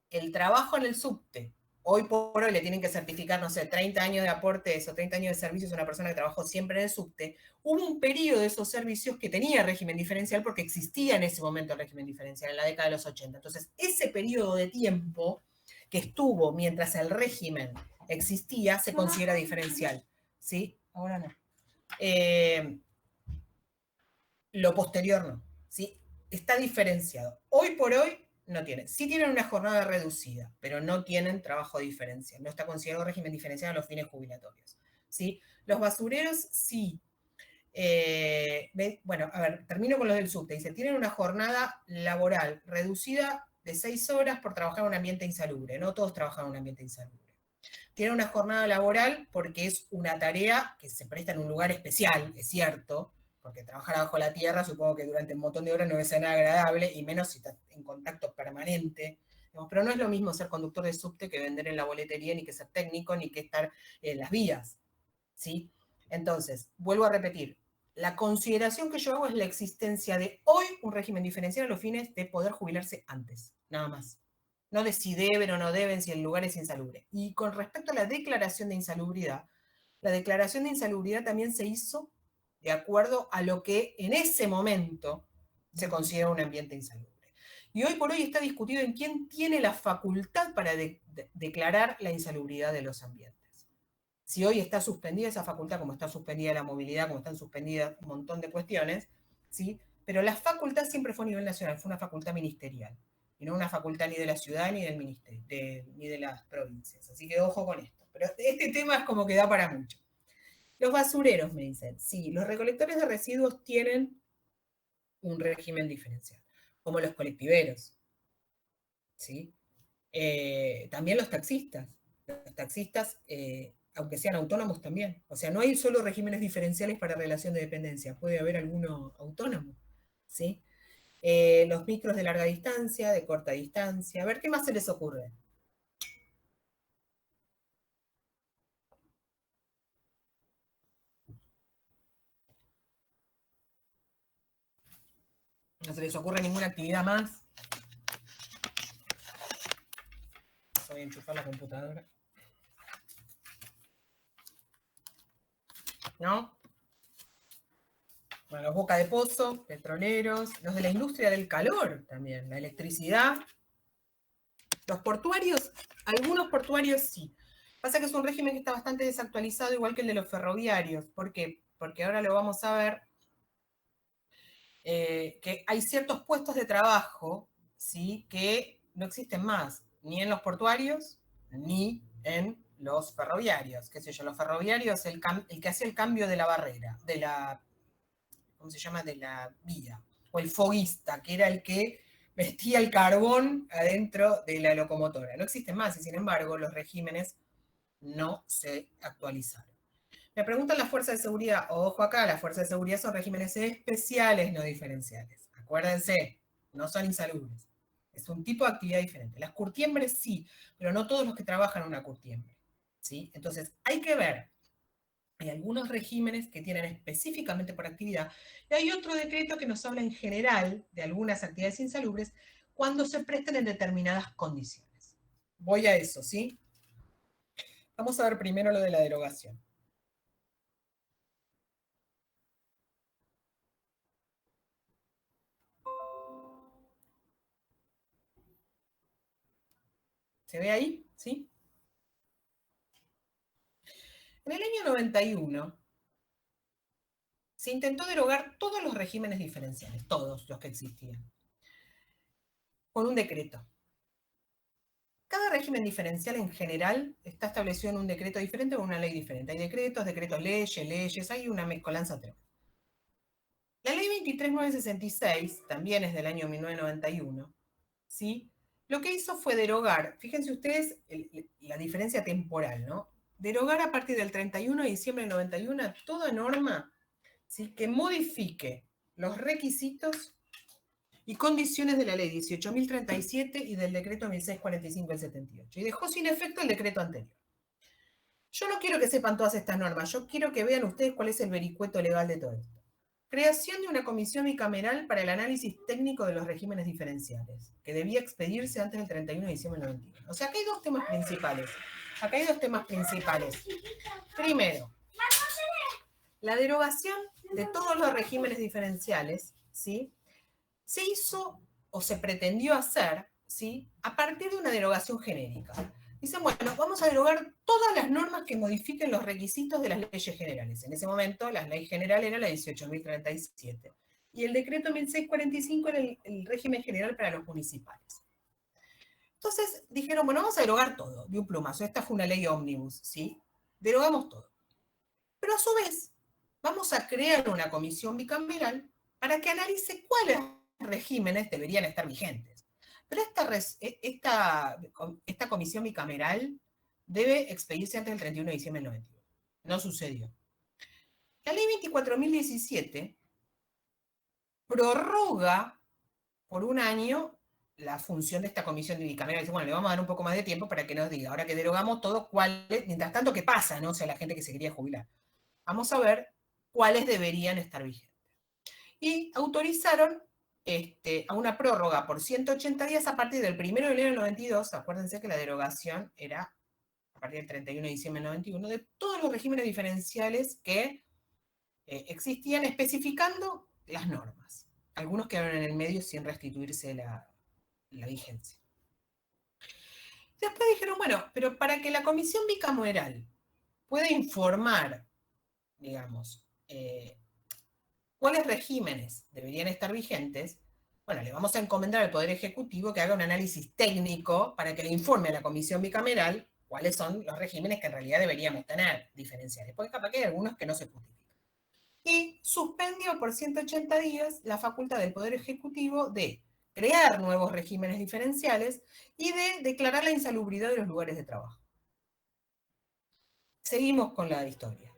el trabajo en el subte, hoy por hoy le tienen que certificar, no sé, 30 años de aportes o 30 años de servicios a una persona que trabajó siempre en el subte, hubo un periodo de esos servicios que tenía régimen diferencial porque existía en ese momento el régimen diferencial, en la década de los 80. Entonces, ese periodo de tiempo que estuvo mientras el régimen existía se considera diferencial. ¿Sí? Ahora no. Lo posterior no. ¿Sí? Está diferenciado. Hoy por hoy no tienen. Sí tienen una jornada reducida, pero no tienen trabajo diferencial. No está considerado régimen diferencial a los fines jubilatorios. ¿Sí? Los basureros sí. Bueno, a ver, termino con los del subte. Dice, tienen una jornada laboral reducida de 6 horas por trabajar en un ambiente insalubre. No todos trabajan en un ambiente insalubre. Tienen una jornada laboral porque es una tarea que se presta en un lugar especial, es cierto, porque trabajar bajo la tierra supongo que durante un montón de horas no debe ser nada agradable, y menos si estás en contacto permanente. Pero no es lo mismo ser conductor de subte que vender en la boletería, ni que ser técnico, ni que estar en las vías. ¿Sí? Entonces, vuelvo a repetir, la consideración que yo hago es la existencia de hoy un régimen diferencial a los fines de poder jubilarse antes, nada más. No de si deben o no deben, si el lugar es insalubre. Y con respecto a la declaración de insalubridad, la declaración de insalubridad también se hizo de acuerdo a lo que en ese momento se considera un ambiente insalubre. Y hoy por hoy está discutido en quién tiene la facultad para declarar la insalubridad de los ambientes. Si hoy está suspendida esa facultad, como está suspendida la movilidad, como están suspendidas un montón de cuestiones, ¿sí? Pero la facultad siempre fue a nivel nacional, fue una facultad ministerial, y no una facultad ni de la ciudad ni del ministerio, ni de las provincias. Así que ojo con esto. Pero este tema es como que da para mucho. Los basureros, me dicen, sí, los recolectores de residuos tienen un régimen diferencial, como los colectiveros, ¿sí? También los taxistas. Los taxistas, aunque sean autónomos también. O sea, no hay solo regímenes diferenciales para relación de dependencia, puede haber alguno autónomo, ¿sí? Los micros de larga distancia, de corta distancia. A ver, ¿qué más se les ocurre? ¿No se les ocurre ninguna actividad más? Voy a enchufar la computadora. ¿No? Bueno, los boca de pozo, petroleros, los de la industria del calor también, la electricidad. Los portuarios, algunos portuarios sí. Pasa que es un régimen que está bastante desactualizado, igual que el de los ferroviarios. ¿Por qué? Porque ahora lo vamos a ver, que hay ciertos puestos de trabajo, ¿sí?, que no existen más, ni en los portuarios, ni en los ferroviarios, qué sé yo, los ferroviarios, el que hacía el cambio de la barrera, de la, ¿cómo se llama?, de la vía, o el foguista, que era el que metía el carbón adentro de la locomotora. No existen más, y sin embargo los regímenes no se actualizaron. Me preguntan las fuerzas de seguridad. Ojo acá, las fuerzas de seguridad son regímenes especiales, no diferenciales. Acuérdense, no son insalubres. Es un tipo de actividad diferente. Las curtiembres sí, pero no todos los que trabajan en una curtiembre, ¿sí? Entonces, hay que ver. Hay algunos regímenes que tienen específicamente por actividad, y hay otro decreto que nos habla en general de algunas actividades insalubres cuando se prestan en determinadas condiciones. Voy a eso, ¿sí? Vamos a ver primero lo de la derogación. ¿Se ve ahí? ¿Sí? En el año 91 se intentó derogar todos los regímenes diferenciales, todos los que existían, con un decreto. Cada régimen diferencial en general está establecido en un decreto diferente o en una ley diferente. Hay decretos, leyes, hay una mezcolanza tremenda. La ley 23.966, también es del año 1991, ¿sí? Lo que hizo fue derogar, fíjense ustedes la diferencia temporal, ¿no? Derogar a partir del 31 de diciembre del 91 toda norma, ¿sí?, que modifique los requisitos y condiciones de la ley 18.037 y del decreto 1645 del 78. Y dejó sin efecto el decreto anterior. Yo no quiero que sepan todas estas normas, yo quiero que vean ustedes cuál es el vericueto legal de todo esto. Creación de una comisión bicameral para el análisis técnico de los regímenes diferenciales, que debía expedirse antes del 31 de diciembre del 91. O sea, acá hay dos temas principales. Primero, la derogación de todos los regímenes diferenciales, ¿sí?, se hizo o se pretendió hacer, ¿sí?, a partir de una derogación genérica. Dicen, bueno, vamos a derogar todas las normas que modifiquen los requisitos de las leyes generales. En ese momento, la ley general era la 18.037. Y el decreto 1645 era el régimen general para los municipales. Entonces dijeron, bueno, vamos a derogar todo de un plumazo. Esta fue una ley ómnibus, ¿sí? Derogamos todo. Pero a su vez, vamos a crear una comisión bicameral para que analice cuáles regímenes deberían estar vigentes. Pero esta comisión bicameral debe expedirse antes del 31 de diciembre del 91. No sucedió. La ley 24.017 prorroga por un año la función de esta comisión bicameral. Dice, bueno, le vamos a dar un poco más de tiempo para que nos diga, ahora que derogamos todo, cuáles, mientras tanto, ¿qué pasa? ¿No? O sea, la gente que se quería jubilar. Vamos a ver cuáles deberían estar vigentes. Y autorizaron a una prórroga por 180 días a partir del 1 de enero del 92, acuérdense que la derogación era a partir del 31 de diciembre del 91, de todos los regímenes diferenciales que existían, especificando las normas. Algunos quedaron en el medio sin restituirse la vigencia. Después dijeron, bueno, pero para que la comisión bicameral pueda informar, digamos, cuáles regímenes deberían estar vigentes, bueno, le vamos a encomendar al Poder Ejecutivo que haga un análisis técnico para que le informe a la comisión bicameral cuáles son los regímenes que en realidad deberíamos tener diferenciales, porque capaz que hay algunos que no se justifican. Y suspendió por 180 días la facultad del Poder Ejecutivo de crear nuevos regímenes diferenciales y de declarar la insalubridad de los lugares de trabajo. Seguimos con la historia.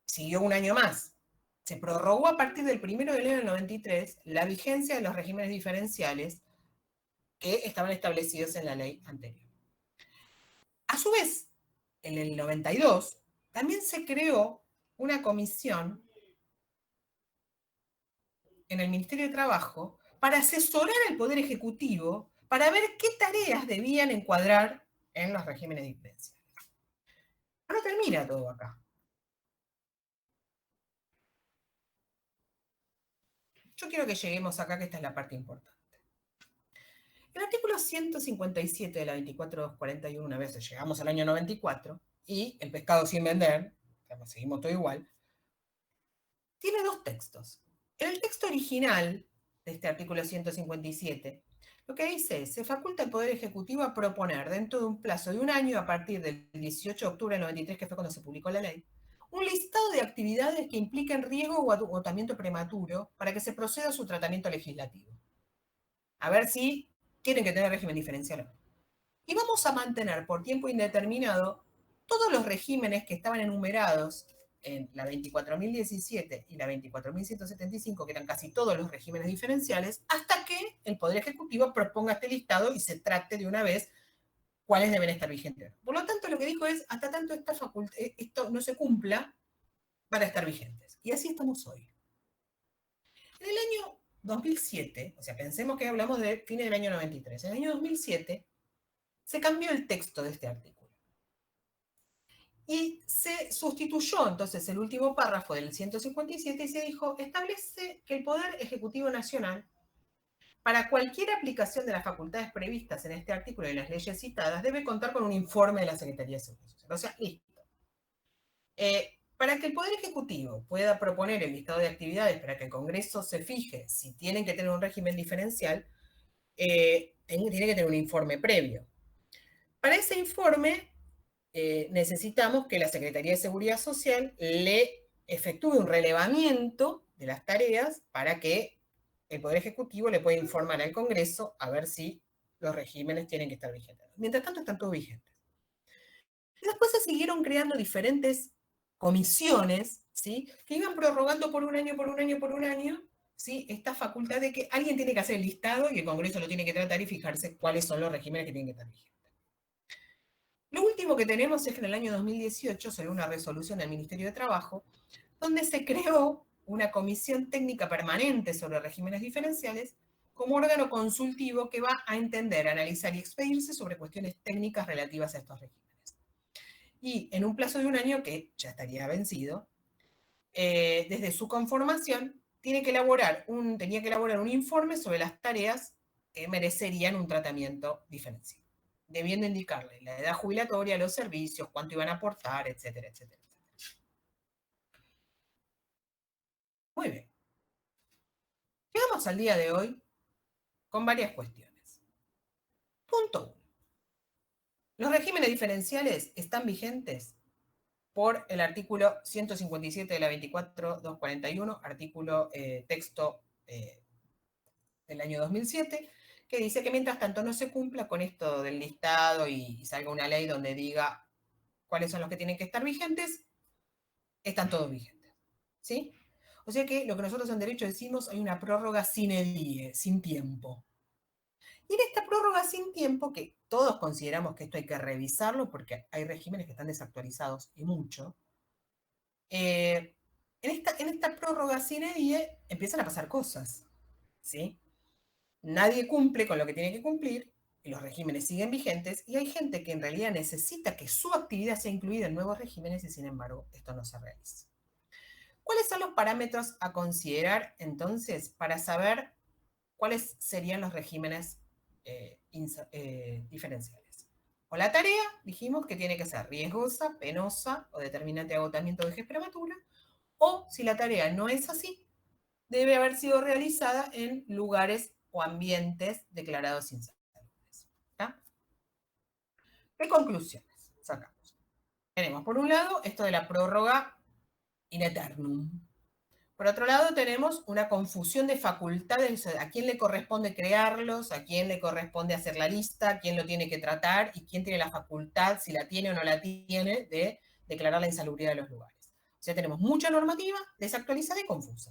Siguió un año más. Se prorrogó a partir del 1 de enero del 93 la vigencia de los regímenes diferenciales que estaban establecidos en la ley anterior. A su vez, en el 92, también se creó una comisión en el Ministerio de Trabajo para asesorar al Poder Ejecutivo para ver qué tareas debían encuadrar en los regímenes diferenciales. No termina todo acá. Yo quiero que lleguemos acá, que esta es la parte importante. El artículo 157 de la 24.241, una vez llegamos al año 94, y el pescado sin vender, seguimos todo igual, tiene dos textos. En el texto original de este artículo 157, Lo que dice es, se faculta al Poder Ejecutivo a proponer dentro de un plazo de un año a partir del 18 de octubre del 93, que fue cuando se publicó la ley, un listado de actividades que impliquen riesgo o agotamiento prematuro para que se proceda a su tratamiento legislativo. A ver si tienen que tener régimen diferencial o no. Y vamos a mantener por tiempo indeterminado todos los regímenes que estaban enumerados en la 24.017 y la 24.175, que eran casi todos los regímenes diferenciales, hasta que el Poder Ejecutivo proponga este listado y se trate de una vez cuáles deben estar vigentes. Por lo tanto, lo que dijo es, hasta tanto esto no se cumpla, van a estar vigentes. Y así estamos hoy. En el año 2007, o sea, pensemos que hablamos de fines del año 93, en el año 2007 se cambió el texto de este artículo. Y se sustituyó entonces el último párrafo del 157 y se dijo, establece que el Poder Ejecutivo Nacional, para cualquier aplicación de las facultades previstas en este artículo y en las leyes citadas, debe contar con un informe de la Secretaría de Seguridad Social. O sea, listo. Para que el Poder Ejecutivo pueda proponer el listado de actividades para que el Congreso se fije si tienen que tener un régimen diferencial, tiene que tener un informe previo. Para ese informe necesitamos que la Secretaría de Seguridad Social le efectúe un relevamiento de las tareas para que el Poder Ejecutivo le pueda informar al Congreso a ver si los regímenes tienen que estar vigentes. Mientras tanto, están todos vigentes. Y después se siguieron creando diferentes comisiones, ¿sí?, que iban prorrogando por un año, ¿sí?, esta facultad de que alguien tiene que hacer el listado y el Congreso lo tiene que tratar y fijarse cuáles son los regímenes que tienen que estar vigentes. Lo último que tenemos es que en el año 2018 salió una resolución del Ministerio de Trabajo donde se creó una comisión técnica permanente sobre regímenes diferenciales como órgano consultivo que va a entender, analizar y expedirse sobre cuestiones técnicas relativas a estos regímenes. Y en un plazo de un año, que ya estaría vencido, desde su conformación tenía que elaborar un informe sobre las tareas que merecerían un tratamiento diferencial, debiendo indicarle la edad jubilatoria, los servicios, cuánto iban a aportar, etcétera, etcétera. Muy bien. Llegamos al día de hoy con varias cuestiones. Punto 1. Los regímenes diferenciales están vigentes por el artículo 157 de la 24.241, artículo texto del año 2007, que dice que mientras tanto no se cumpla con esto del listado y salga una ley donde diga cuáles son los que tienen que estar vigentes, están todos vigentes, ¿sí? O sea que lo que nosotros en derecho decimos, hay una prórroga sine die, sin tiempo. Y en esta prórroga sin tiempo, que todos consideramos que esto hay que revisarlo porque hay regímenes que están desactualizados y mucho, en esta prórroga sine die empiezan a pasar cosas, ¿sí? Nadie cumple con lo que tiene que cumplir, y los regímenes siguen vigentes, y hay gente que en realidad necesita que su actividad sea incluida en nuevos regímenes y sin embargo esto no se realiza. ¿Cuáles son los parámetros a considerar entonces para saber cuáles serían los regímenes diferenciales? O la tarea, dijimos que tiene que ser riesgosa, penosa o determinante de agotamiento de vejez prematura, o si la tarea no es así, debe haber sido realizada en lugares o ambientes declarados insalubres. ¿Qué conclusiones sacamos? Tenemos por un lado esto de la prórroga in aeternum. Por otro lado tenemos una confusión de facultades, a quién le corresponde crearlos, a quién le corresponde hacer la lista, quién lo tiene que tratar y quién tiene la facultad, si la tiene o no la tiene, de declarar la insalubridad de los lugares. O sea, tenemos mucha normativa desactualizada y confusa.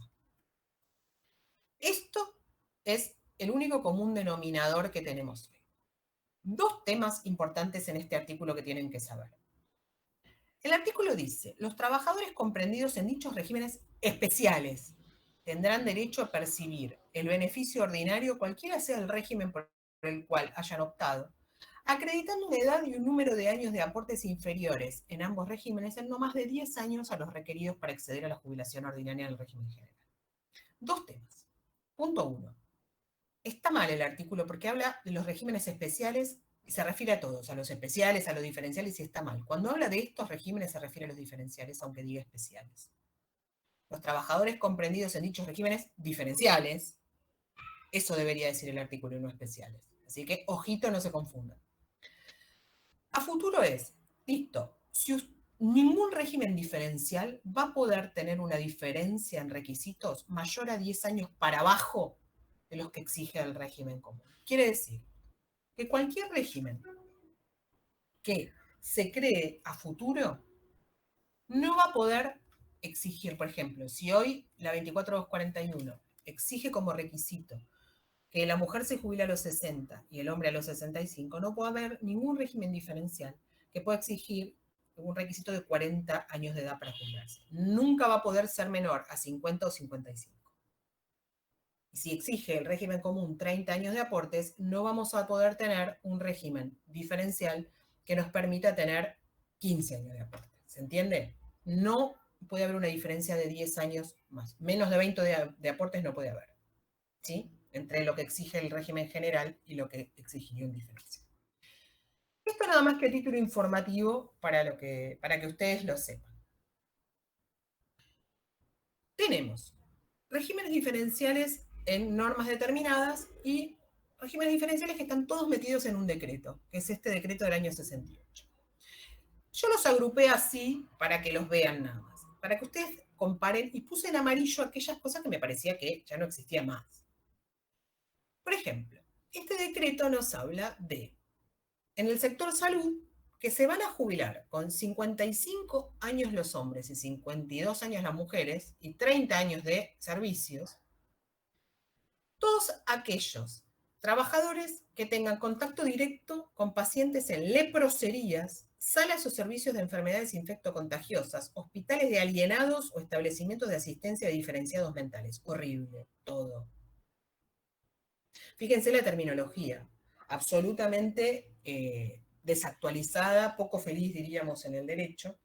Esto es el único común denominador que tenemos hoy. Dos temas importantes en este artículo que tienen que saber. El artículo dice, los trabajadores comprendidos en dichos regímenes especiales tendrán derecho a percibir el beneficio ordinario cualquiera sea el régimen por el cual hayan optado, acreditando una edad y un número de años de aportes inferiores en ambos regímenes en no más de 10 años a los requeridos para acceder a la jubilación ordinaria del régimen general. Dos temas. Punto 1. Está mal el artículo porque habla de los regímenes especiales y se refiere a todos, a los especiales, a los diferenciales, y está mal. Cuando habla de estos regímenes se refiere a los diferenciales, aunque diga especiales. Los trabajadores comprendidos en dichos regímenes diferenciales Eso debería decir el artículo y no especiales. Así que, ojito, no se confundan. A futuro es, listo, si ningún régimen diferencial va a poder tener una diferencia en requisitos mayor a 10 años para abajo de los que exige el régimen común. Quiere decir que cualquier régimen que se cree a futuro no va a poder exigir, por ejemplo, si hoy la 24241 exige como requisito que la mujer se jubile a los 60 y el hombre a los 65, no puede haber ningún régimen diferencial que pueda exigir un requisito de 40 años de edad para jubilarse. Nunca va a poder ser menor a 50 o 55. Y si exige el régimen común 30 años de aportes, no vamos a poder tener un régimen diferencial que nos permita tener 15 años de aportes. ¿Se entiende? No puede haber una diferencia de 10 años más. Menos de 20 de aportes no puede haber, ¿sí? Entre lo que exige el régimen general y lo que exigiría un diferencial. Esto nada más que título informativo para que ustedes lo sepan. Tenemos regímenes diferenciales en normas determinadas y regímenes diferenciales que están todos metidos en un decreto, que es este decreto del año 68. Yo los agrupé así para que los vean nada más, para que ustedes comparen, y puse en amarillo aquellas cosas que me parecía que ya no existía más. Por ejemplo, este decreto nos habla de, en el sector salud, que se van a jubilar con 55 años los hombres y 52 años las mujeres y 30 años de servicios, todos aquellos trabajadores que tengan contacto directo con pacientes en leproserías, salas o servicios de enfermedades infectocontagiosas, hospitales de alienados o establecimientos de asistencia de diferenciados mentales. Horrible, todo. Fíjense la terminología, absolutamente desactualizada, poco feliz diríamos en el derecho,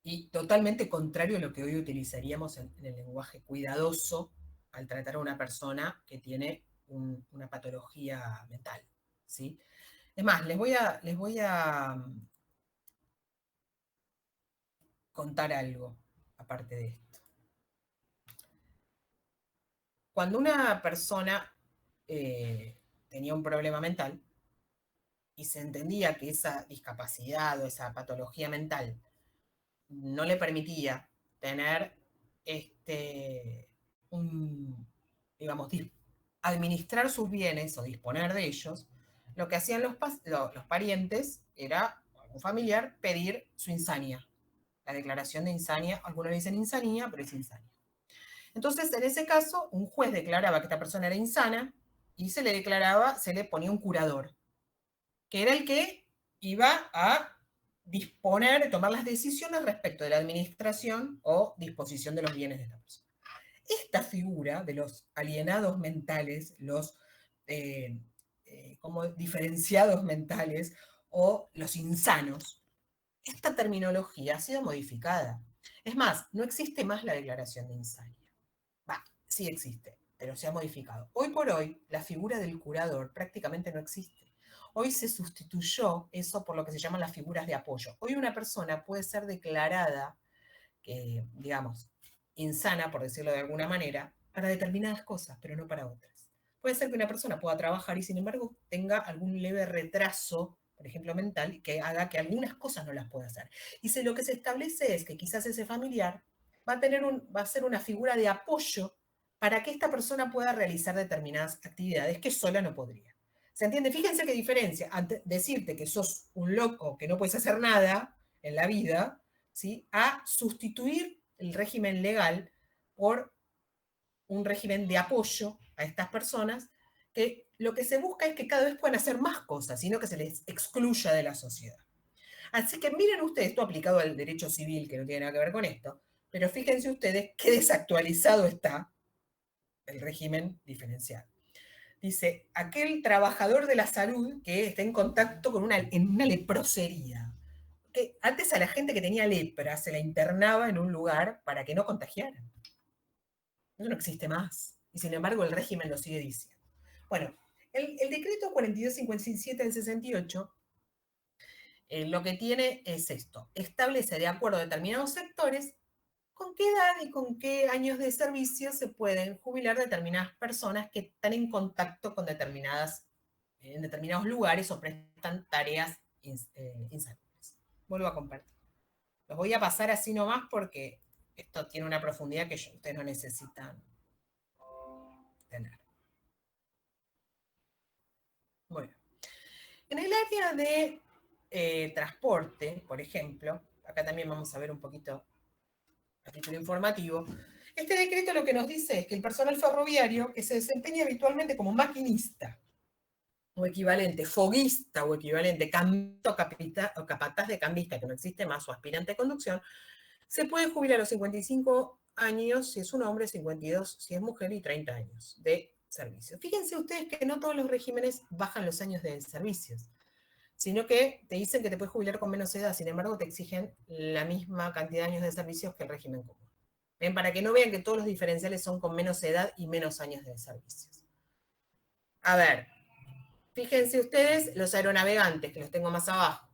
y totalmente contrario a lo que hoy utilizaríamos en el lenguaje cuidadoso al tratar a una persona que tiene una patología mental, ¿sí? Es más, les voy a contar algo aparte de esto. Cuando una persona tenía un problema mental y se entendía que esa discapacidad o esa patología mental no le permitía tener digamos, administrar sus bienes o disponer de ellos, lo que hacían los parientes era, algún familiar, pedir su insania. La declaración de insania, algunos le dicen insanía, pero es insania. Entonces, en ese caso, un juez declaraba que esta persona era insana y se le ponía un curador, que era el que iba a disponer, tomar las decisiones respecto de la administración o disposición de los bienes de esta persona. Esta figura de los alienados mentales, los como diferenciados mentales o los insanos, esta terminología ha sido modificada. Es más, no existe más la declaración de insania. Sí existe, pero se ha modificado. Hoy por hoy, la figura del curador prácticamente no existe. Hoy se sustituyó eso por lo que se llaman las figuras de apoyo. Hoy una persona puede ser declarada, digamos, insana, por decirlo de alguna manera, para determinadas cosas, pero no para otras. Puede ser que una persona pueda trabajar y sin embargo tenga algún leve retraso, por ejemplo mental, que haga que algunas cosas no las pueda hacer. Y lo que se establece es que quizás ese familiar va a ser una figura de apoyo para que esta persona pueda realizar determinadas actividades que sola no podría. ¿Se entiende? Fíjense qué diferencia. Decirte que sos un loco, que no puedes hacer nada en la vida, ¿sí? A sustituir el régimen legal por un régimen de apoyo a estas personas, que lo que se busca es que cada vez puedan hacer más cosas, sino que se les excluya de la sociedad. Así que miren ustedes, esto aplicado al derecho civil, que no tiene nada que ver con esto, pero fíjense ustedes qué desactualizado está el régimen diferencial. Dice, aquel trabajador de la salud que está en contacto en una leprosería. Que antes a la gente que tenía lepra se la internaba en un lugar para que no contagiaran. Eso no existe más. Y sin embargo el régimen lo sigue diciendo. Bueno, el decreto 4257 del 68 lo que tiene es esto. Establece de acuerdo a determinados sectores con qué edad y con qué años de servicio se pueden jubilar determinadas personas que están en contacto con en determinados lugares o prestan tareas insalubres. Vuelvo a compartir. Los voy a pasar así nomás porque esto tiene una profundidad que ustedes no necesitan tener. Bueno, en el área de transporte, por ejemplo, acá también vamos a ver un poquito a título informativo. Este decreto lo que nos dice es que el personal ferroviario que se desempeña habitualmente como maquinista o equivalente, foguista o equivalente, o capataz de cambista, que no existe más, o aspirante de conducción, se puede jubilar a los 55 años si es un hombre, 52 si es mujer y 30 años de servicio. Fíjense ustedes que no todos los regímenes bajan los años de servicios, sino que te dicen que te puedes jubilar con menos edad, sin embargo te exigen la misma cantidad de años de servicios que el régimen común. ¿Ven? Para que no vean que todos los diferenciales son con menos edad y menos años de servicios. A ver, fíjense ustedes los aeronavegantes, que los tengo más abajo.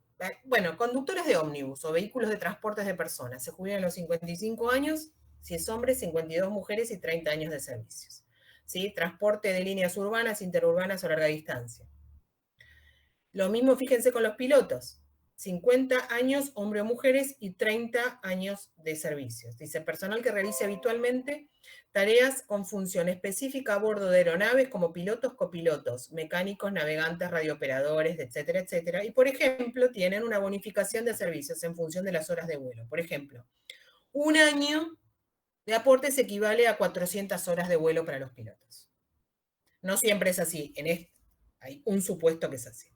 Bueno, conductores de ómnibus o vehículos de transportes de personas se jubilan a los 55 años, si es hombre, 52 mujeres y 30 años de servicios. ¿Sí? Transporte de líneas urbanas, interurbanas o larga distancia. Lo mismo, fíjense con los pilotos. 50 años, hombre o mujeres, y 30 años de servicios. Dice, personal que realice habitualmente tareas con función específica a bordo de aeronaves como pilotos, copilotos, mecánicos, navegantes, radiooperadores, etcétera, etcétera. Y, por ejemplo, tienen una bonificación de servicios en función de las horas de vuelo. Por ejemplo, un año de aportes equivale a 400 horas de vuelo para los pilotos. No siempre es así. Hay un supuesto que es así.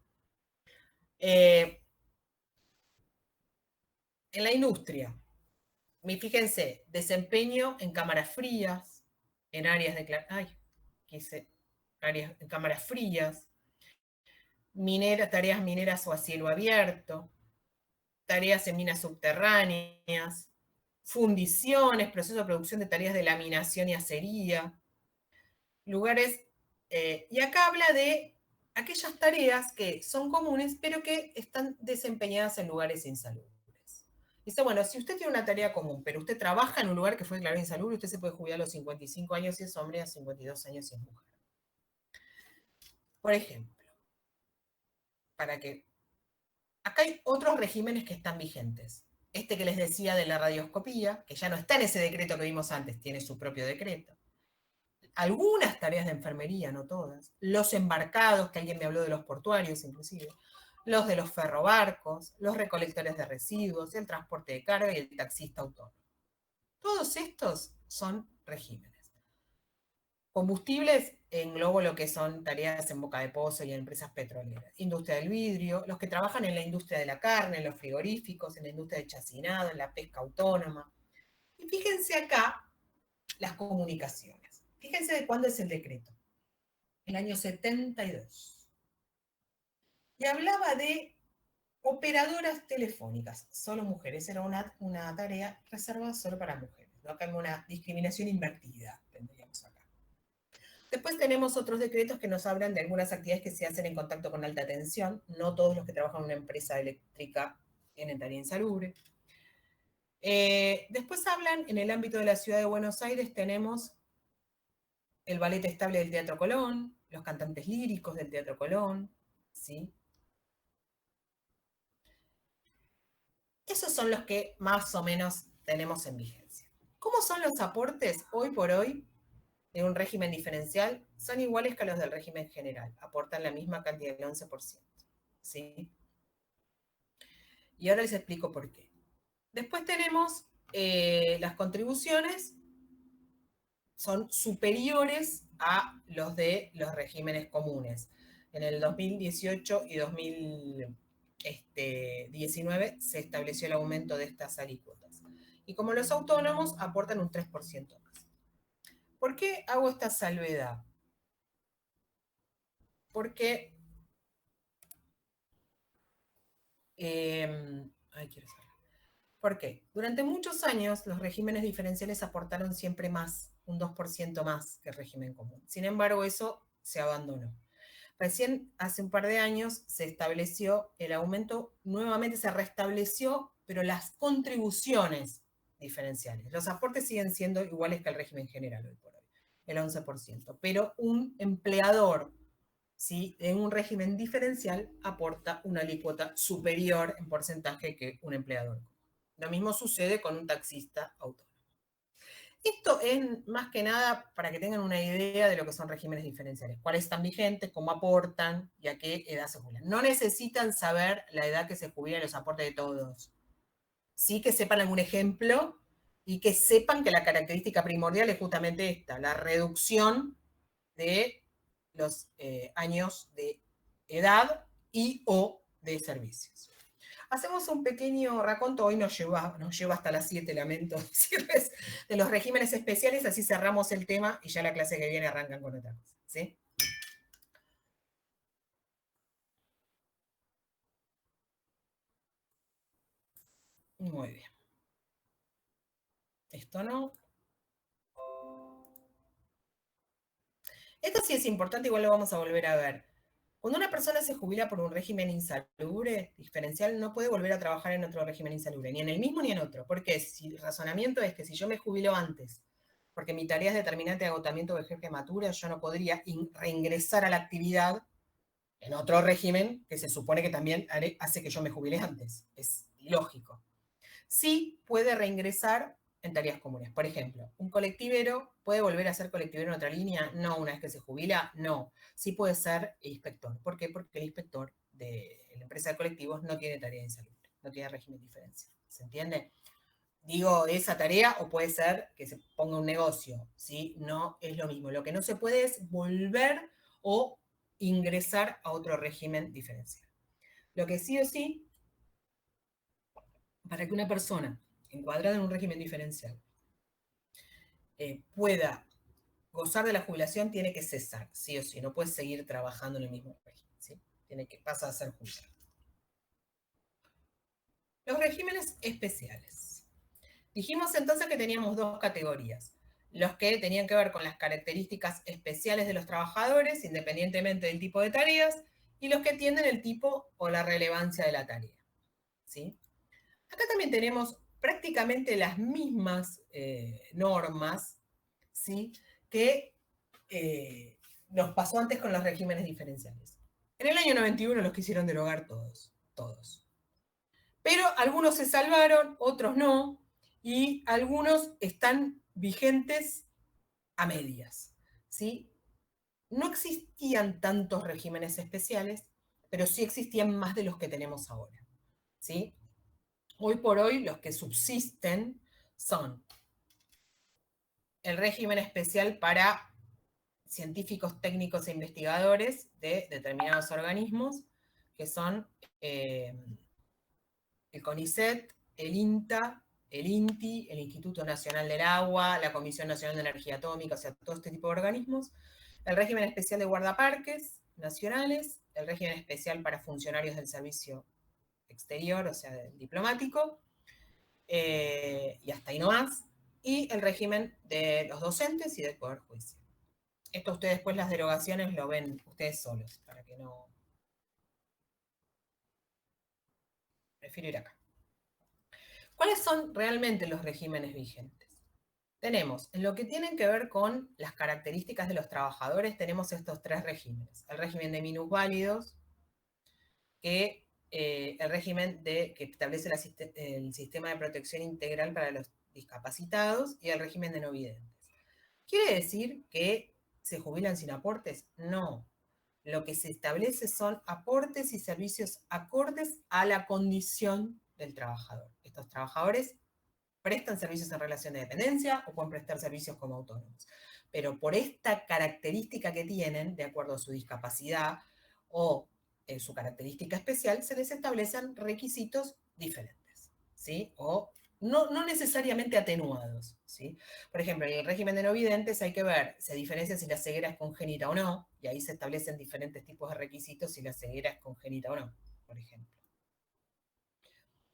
En la industria, fíjense, desempeño en cámaras frías, en áreas de... áreas en cámaras frías, tareas mineras o a cielo abierto, tareas en minas subterráneas, fundiciones, proceso de producción de tareas de laminación y acería, lugares... y acá habla de aquellas tareas que son comunes, pero que están desempeñadas en lugares insalubres. Dice, bueno, si usted tiene una tarea común, pero usted trabaja en un lugar que fue declarado insalubre, usted se puede jubilar a los 55 años si es hombre, a 52 años si es mujer. Por ejemplo, acá hay otros regímenes que están vigentes. Este que les decía de la radioscopía, que ya no está en ese decreto que vimos antes, tiene su propio decreto. Algunas tareas de enfermería, no todas. Los embarcados, que alguien me habló de los portuarios inclusive. Los de los ferrobarcos, los recolectores de residuos, el transporte de carga y el taxista autónomo. Todos estos son regímenes. Combustibles, englobo lo que son tareas en boca de pozo y en empresas petroleras. Industria del vidrio, los que trabajan en la industria de la carne, en los frigoríficos, en la industria de chacinado, en la pesca autónoma. Y fíjense acá las comunicaciones. Fíjense de cuándo es el decreto. El año 72. Y hablaba de operadoras telefónicas, solo mujeres. Era una tarea reservada solo para mujeres. ¿No? Acá hay una discriminación invertida, tendríamos acá. Después tenemos otros decretos que nos hablan de algunas actividades que se hacen en contacto con alta tensión. No todos los que trabajan en una empresa eléctrica tienen tarea insalubre. Después hablan, en el ámbito de la ciudad de Buenos Aires, tenemos el ballet estable del Teatro Colón, los cantantes líricos del Teatro Colón, ¿sí? Esos son los que más o menos tenemos en vigencia. ¿Cómo son los aportes hoy por hoy de un régimen diferencial? Son iguales que los del régimen general, aportan la misma cantidad del 11%, ¿sí? Y ahora les explico por qué. Después tenemos las contribuciones, son superiores a los de los regímenes comunes. En el 2018 y 2019 se estableció el aumento de estas alícuotas. Y como los autónomos aportan un 3% más. ¿Por qué hago esta salvedad? Porque... ¿Por qué? Durante muchos años los regímenes diferenciales aportaron siempre más, un 2% más que el régimen común. Sin embargo, eso se abandonó. Recién hace un par de años se estableció el aumento, nuevamente se restableció, pero las contribuciones diferenciales. Los aportes siguen siendo iguales que el régimen general hoy por hoy, el 11%, pero un empleador, ¿sí?, en un régimen diferencial aporta una alícuota superior en porcentaje que un empleador. Lo mismo sucede con un taxista autónomo. Esto es más que nada para que tengan una idea de lo que son regímenes diferenciales, cuáles están vigentes, cómo aportan y a qué edad se jubilan. No necesitan saber la edad que se jubilan y los aportes de todos. Sí que sepan algún ejemplo y que sepan que la característica primordial es justamente esta, la reducción de los años de edad y o de servicios. Hacemos un pequeño raconto, hoy nos lleva hasta las 7, lamento decirles, de los regímenes especiales, así cerramos el tema y ya la clase que viene arrancan con otra cosa, ¿sí? Muy bien. Esto no. Esto sí es importante, igual lo vamos a volver a ver. Cuando una persona se jubila por un régimen insalubre, diferencial, no puede volver a trabajar en otro régimen insalubre, ni en el mismo ni en otro. Porque si el razonamiento es que si yo me jubilo antes, porque mi tarea es determinante de agotamiento o vejez prematura, yo no podría reingresar a la actividad en otro régimen que se supone que también hace que yo me jubile antes. Es ilógico. Sí puede reingresar en tareas comunes. Por ejemplo, un colectivero puede volver a ser colectivero en otra línea, no una vez que se jubila, no. Sí puede ser inspector. ¿Por qué? Porque el inspector de la empresa de colectivos no tiene tarea insalubre, no tiene régimen diferencial. ¿Se entiende? Digo, esa tarea, o puede ser que se ponga un negocio, ¿sí? No es lo mismo. Lo que no se puede es volver o ingresar a otro régimen diferencial. Lo que sí o sí, para que una persona encuadrada en un régimen diferencial pueda gozar de la jubilación, tiene que cesar, sí o sí, no puede seguir trabajando en el mismo régimen, ¿sí? Tiene que pasar a ser jubilado. Los regímenes especiales. Dijimos entonces que teníamos dos categorías, los que tenían que ver con las características especiales de los trabajadores, independientemente del tipo de tareas, y los que atienden el tipo o la relevancia de la tarea, ¿sí? Acá también tenemos prácticamente las mismas normas, ¿sí?, que nos pasó antes con los regímenes diferenciales. En el año 91 los quisieron derogar todos. Pero algunos se salvaron, otros no, y algunos están vigentes a medias, ¿sí? No existían tantos regímenes especiales, pero sí existían más de los que tenemos ahora, ¿sí? Hoy por hoy los que subsisten son el régimen especial para científicos, técnicos e investigadores de determinados organismos, que son el CONICET, el INTA, el INTI, el Instituto Nacional del Agua, la Comisión Nacional de Energía Atómica, o sea, todo este tipo de organismos, el régimen especial de guardaparques nacionales, el régimen especial para funcionarios del servicio exterior, o sea, diplomático, y hasta ahí no más, y el régimen de los docentes y del Poder Judicial. Esto ustedes después las derogaciones lo ven ustedes solos, para que no... Prefiero ir acá. ¿Cuáles son realmente los regímenes vigentes? Tenemos, en lo que tienen que ver con las características de los trabajadores, tenemos estos tres regímenes. El régimen de minusválidos, que el régimen que establece el sistema de protección integral para los discapacitados y el régimen de no videntes. ¿Quiere decir que se jubilan sin aportes? No. Lo que se establece son aportes y servicios acordes a la condición del trabajador. Estos trabajadores prestan servicios en relación de dependencia o pueden prestar servicios como autónomos. Pero por esta característica que tienen, de acuerdo a su discapacidad o su característica especial, se les establecen requisitos diferentes, ¿sí? O no necesariamente atenuados, ¿sí? Por ejemplo, en el régimen de no videntes hay que ver, se diferencia si la ceguera es congénita o no, y ahí se establecen diferentes tipos de requisitos si la ceguera es congénita o no, por ejemplo.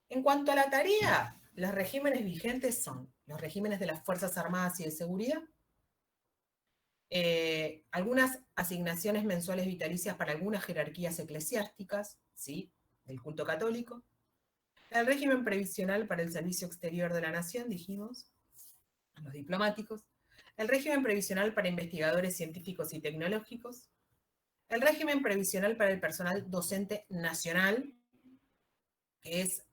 En cuanto a la tarea, los regímenes vigentes son los regímenes de las Fuerzas Armadas y de Seguridad, algunas asignaciones mensuales vitalicias para algunas jerarquías eclesiásticas, ¿sí?, del culto católico, El régimen previsional para el servicio exterior de la nación, dijimos, los diplomáticos. El régimen previsional para investigadores científicos y tecnológicos. El régimen previsional para el personal docente nacional, que es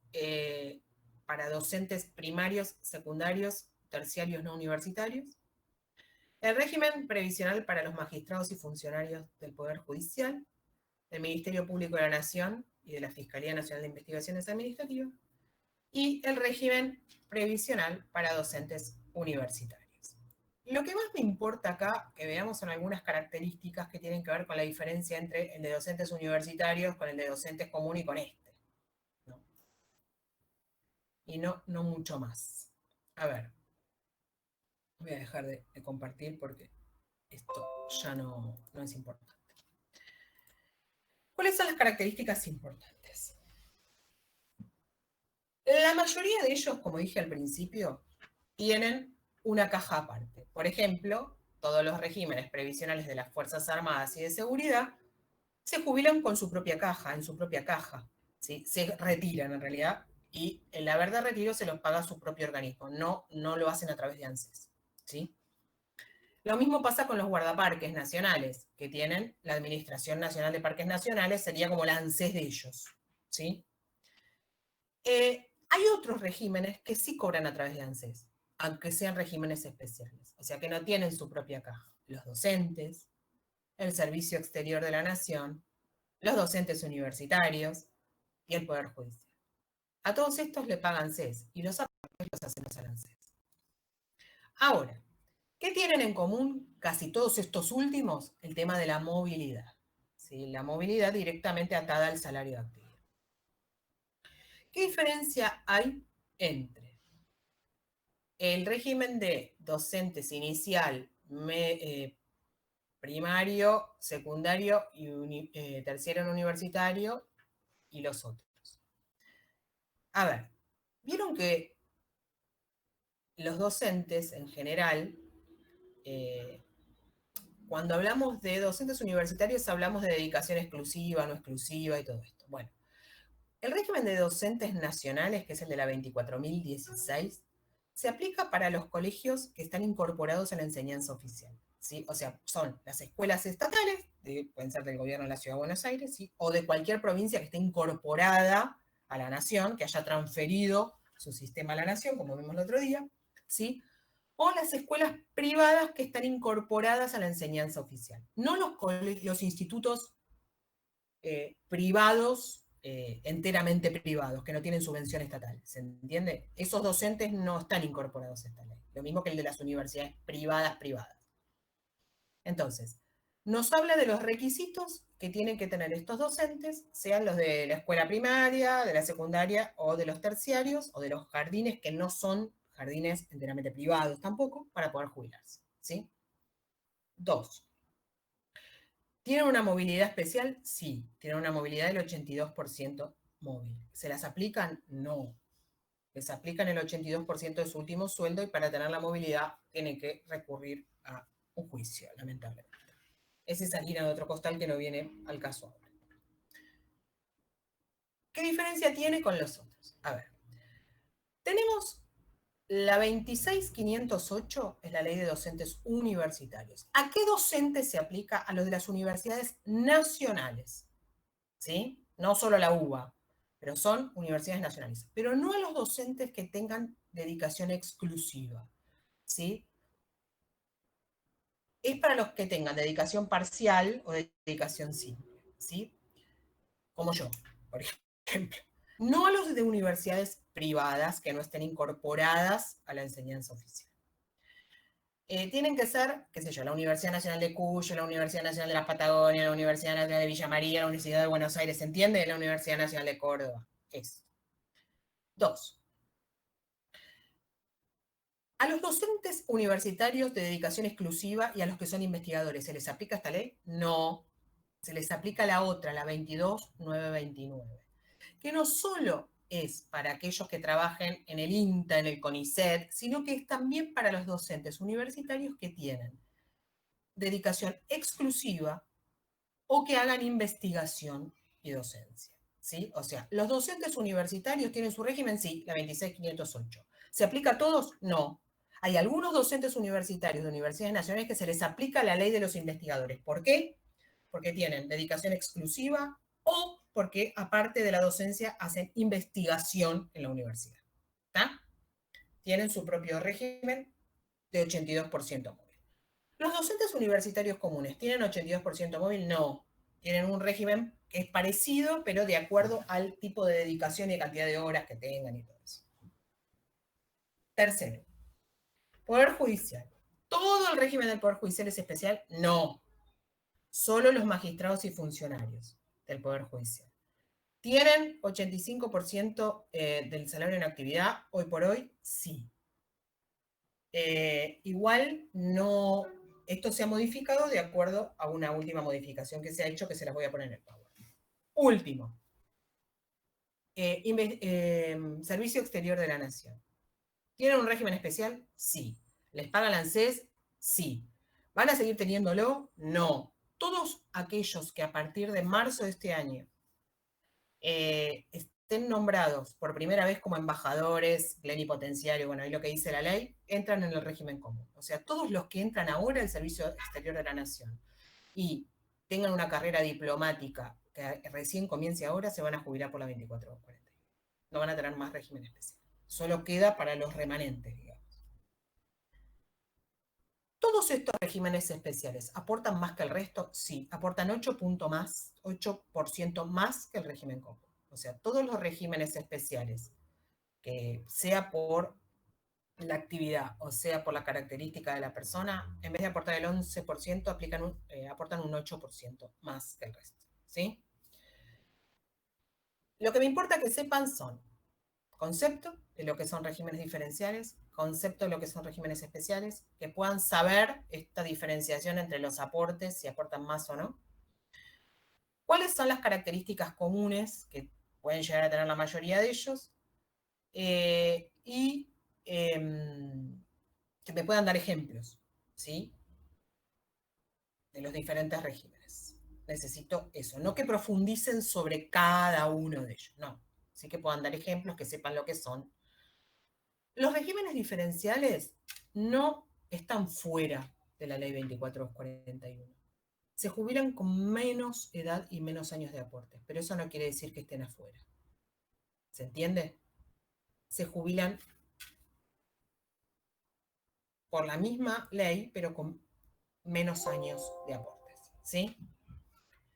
para docentes primarios, secundarios, terciarios no universitarios. El régimen previsional para los magistrados y funcionarios del Poder Judicial, del Ministerio Público de la Nación y de la Fiscalía Nacional de Investigaciones Administrativas, y el régimen previsional para docentes universitarios. Lo que más me importa acá que veamos son algunas características que tienen que ver con la diferencia entre el de docentes universitarios con el de docentes común y con este, ¿no? Y no mucho más. A ver, voy a dejar de compartir porque esto ya no es importante. ¿Cuáles son las características importantes? La mayoría de ellos, como dije al principio, tienen una caja aparte. Por ejemplo, todos los regímenes previsionales de las Fuerzas Armadas y de Seguridad se jubilan con su propia caja, en su propia caja, ¿sí? Se retiran en realidad y el haber de retiro se los paga su propio organismo, no lo hacen a través de ANSES, ¿sí? Lo mismo pasa con los guardaparques nacionales, que tienen la Administración Nacional de Parques Nacionales, sería como la ANSES de ellos, ¿sí? Hay otros regímenes que sí cobran a través de ANSES, aunque sean regímenes especiales, o sea que no tienen su propia caja. Los docentes, el Servicio Exterior de la Nación, los docentes universitarios y el Poder Judicial. A todos estos le pagan ANSES y los aportes los hacemos al ANSES. Ahora, ¿qué tienen en común casi todos estos últimos? El tema de la movilidad. ¿Sí? La movilidad directamente atada al salario de actividad. ¿Qué diferencia hay entre el régimen de docentes inicial, primario, secundario y terciario no universitario y los otros? A ver, vieron que los docentes en general, cuando hablamos de docentes universitarios hablamos de dedicación exclusiva, no exclusiva y todo esto. Bueno, el régimen de docentes nacionales, que es el de la 24.016, se aplica para los colegios que están incorporados a la enseñanza oficial, ¿sí? O sea, son las escuelas estatales, pueden ser del gobierno de la Ciudad de Buenos Aires, ¿sí? O de cualquier provincia que esté incorporada a la nación, que haya transferido su sistema a la nación, como vimos el otro día, ¿sí? O las escuelas privadas que están incorporadas a la enseñanza oficial. No los institutos privados, enteramente privados, que no tienen subvención estatal, ¿se entiende? Esos docentes no están incorporados a esta ley, lo mismo que el de las universidades privadas. Entonces, nos habla de los requisitos que tienen que tener estos docentes, sean los de la escuela primaria, de la secundaria, o de los terciarios, o de los jardines que no son jardines enteramente privados tampoco, para poder jubilarse, ¿sí? 2. ¿Tienen una movilidad especial? Sí, tienen una movilidad del 82% móvil. ¿Se las aplican? No. Les aplican el 82% de su último sueldo y para tener la movilidad tienen que recurrir a un juicio, lamentablemente. Ese es harina de otro costal que no viene al caso ahora. ¿Qué diferencia tiene con los otros? A ver, tenemos la 26.508, es la ley de docentes universitarios. ¿A qué docentes se aplica? A los de las universidades nacionales, ¿sí? No solo la UBA, pero son universidades nacionales. Pero no a los docentes que tengan dedicación exclusiva, ¿sí? Es para los que tengan dedicación parcial o dedicación simple, ¿sí? Como yo, por ejemplo. No a los de universidades privadas que no estén incorporadas a la enseñanza oficial. Tienen que ser, qué sé yo, la Universidad Nacional de Cuyo, la Universidad Nacional de la Patagonia, la Universidad Nacional de Villa María, la Universidad de Buenos Aires, ¿se entiende? La Universidad Nacional de Córdoba. Eso. 2. A los docentes universitarios de dedicación exclusiva y a los que son investigadores, ¿se les aplica esta ley? No. Se les aplica la otra, la 22.929, que no solo es para aquellos que trabajen en el INTA, en el CONICET, sino que es también para los docentes universitarios que tienen dedicación exclusiva o que hagan investigación y docencia. ¿sí? O sea, ¿los docentes universitarios tienen su régimen? Sí, la 26508. ¿Se aplica a todos? No. Hay algunos docentes universitarios de universidades nacionales que se les aplica la ley de los investigadores. ¿Por qué? Porque tienen dedicación exclusiva o porque, aparte de la docencia, hacen investigación en la universidad. ¿Está? Tienen su propio régimen de 82% móvil. ¿Los docentes universitarios comunes tienen 82% móvil? No. Tienen un régimen que es parecido, pero de acuerdo al tipo de dedicación y cantidad de horas que tengan y todo eso. Tercero, Poder Judicial. ¿Todo el régimen del Poder Judicial es especial? No. Solo los magistrados y funcionarios del Poder Judicial. ¿Tienen 85% del salario en actividad hoy por hoy? Sí. Igual no, esto se ha modificado de acuerdo a una última modificación que se ha hecho, que se las voy a poner en el PowerPoint. Último. Servicio Exterior de la Nación. ¿Tienen un régimen especial? Sí. ¿Les paga la ANSES? Sí. ¿Van a seguir teniéndolo? No. Todos aquellos que a partir de marzo de este año estén nombrados por primera vez como embajadores, plenipotenciarios, bueno, ahí lo que dice la ley, entran en el régimen común. O sea, todos los que entran ahora al Servicio Exterior de la Nación y tengan una carrera diplomática que recién comience ahora, se van a jubilar por la 24/40. No van a tener más régimen especial. Solo queda para los remanentes, digamos. ¿Todos estos regímenes especiales aportan más que el resto? Sí, aportan 8% más que el régimen común. O sea, todos los regímenes especiales, que sea por la actividad o sea por la característica de la persona, en vez de aportar el 11%, aportan un 8% más que el resto. ¿Sí? Lo que me importa que sepan son concepto de lo que son regímenes diferenciales, concepto de lo que son regímenes especiales, que puedan saber esta diferenciación entre los aportes, si aportan más o no. ¿Cuáles son las características comunes que pueden llegar a tener la mayoría de ellos? Que me puedan dar ejemplos, ¿sí? De los diferentes regímenes. Necesito eso, no que profundicen sobre cada uno de ellos, no. Sí que puedan dar ejemplos, que sepan lo que son. Los regímenes diferenciales no están fuera de la ley 2441. Se jubilan con menos edad y menos años de aporte, pero eso no quiere decir que estén afuera. ¿Se entiende? Se jubilan por la misma ley, pero con menos años de aportes. ¿Sí?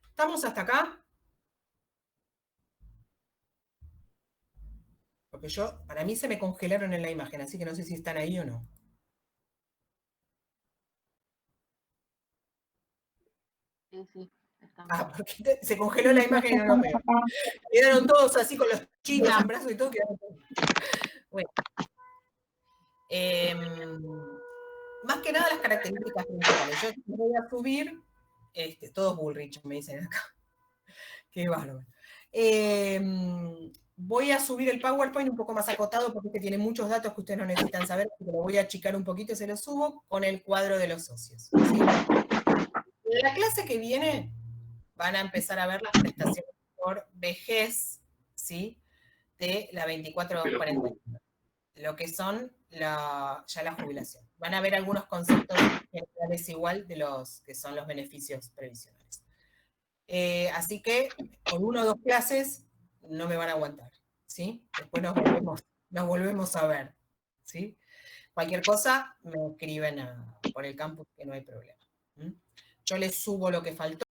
¿Estamos hasta acá? Porque para mí se me congelaron en la imagen, así que no sé si están ahí o no. Sí, estamos. Ah, porque se congeló la imagen y no lo veo. Quedaron todos así con los chicos en brazos y todo. Bueno. Más que nada las características principales. Yo voy a subir, todos Bullrich me dicen acá. Qué bárbaro. Voy a subir el PowerPoint un poco más acotado porque tiene muchos datos que ustedes no necesitan saber, así que lo voy a achicar un poquito y se lo subo con el cuadro de los socios. ¿Sí? En la clase que viene van a empezar a ver las prestaciones por vejez, ¿sí? De la 2441. Lo que son ya la jubilación. Van a ver algunos conceptos generales igual de los que son los beneficios previsionales. Así que con 1 o 2 clases no me van a aguantar, ¿sí? Después nos volvemos a ver, ¿sí? Cualquier cosa me escriben por el campus que no hay problema. Yo les subo lo que faltó.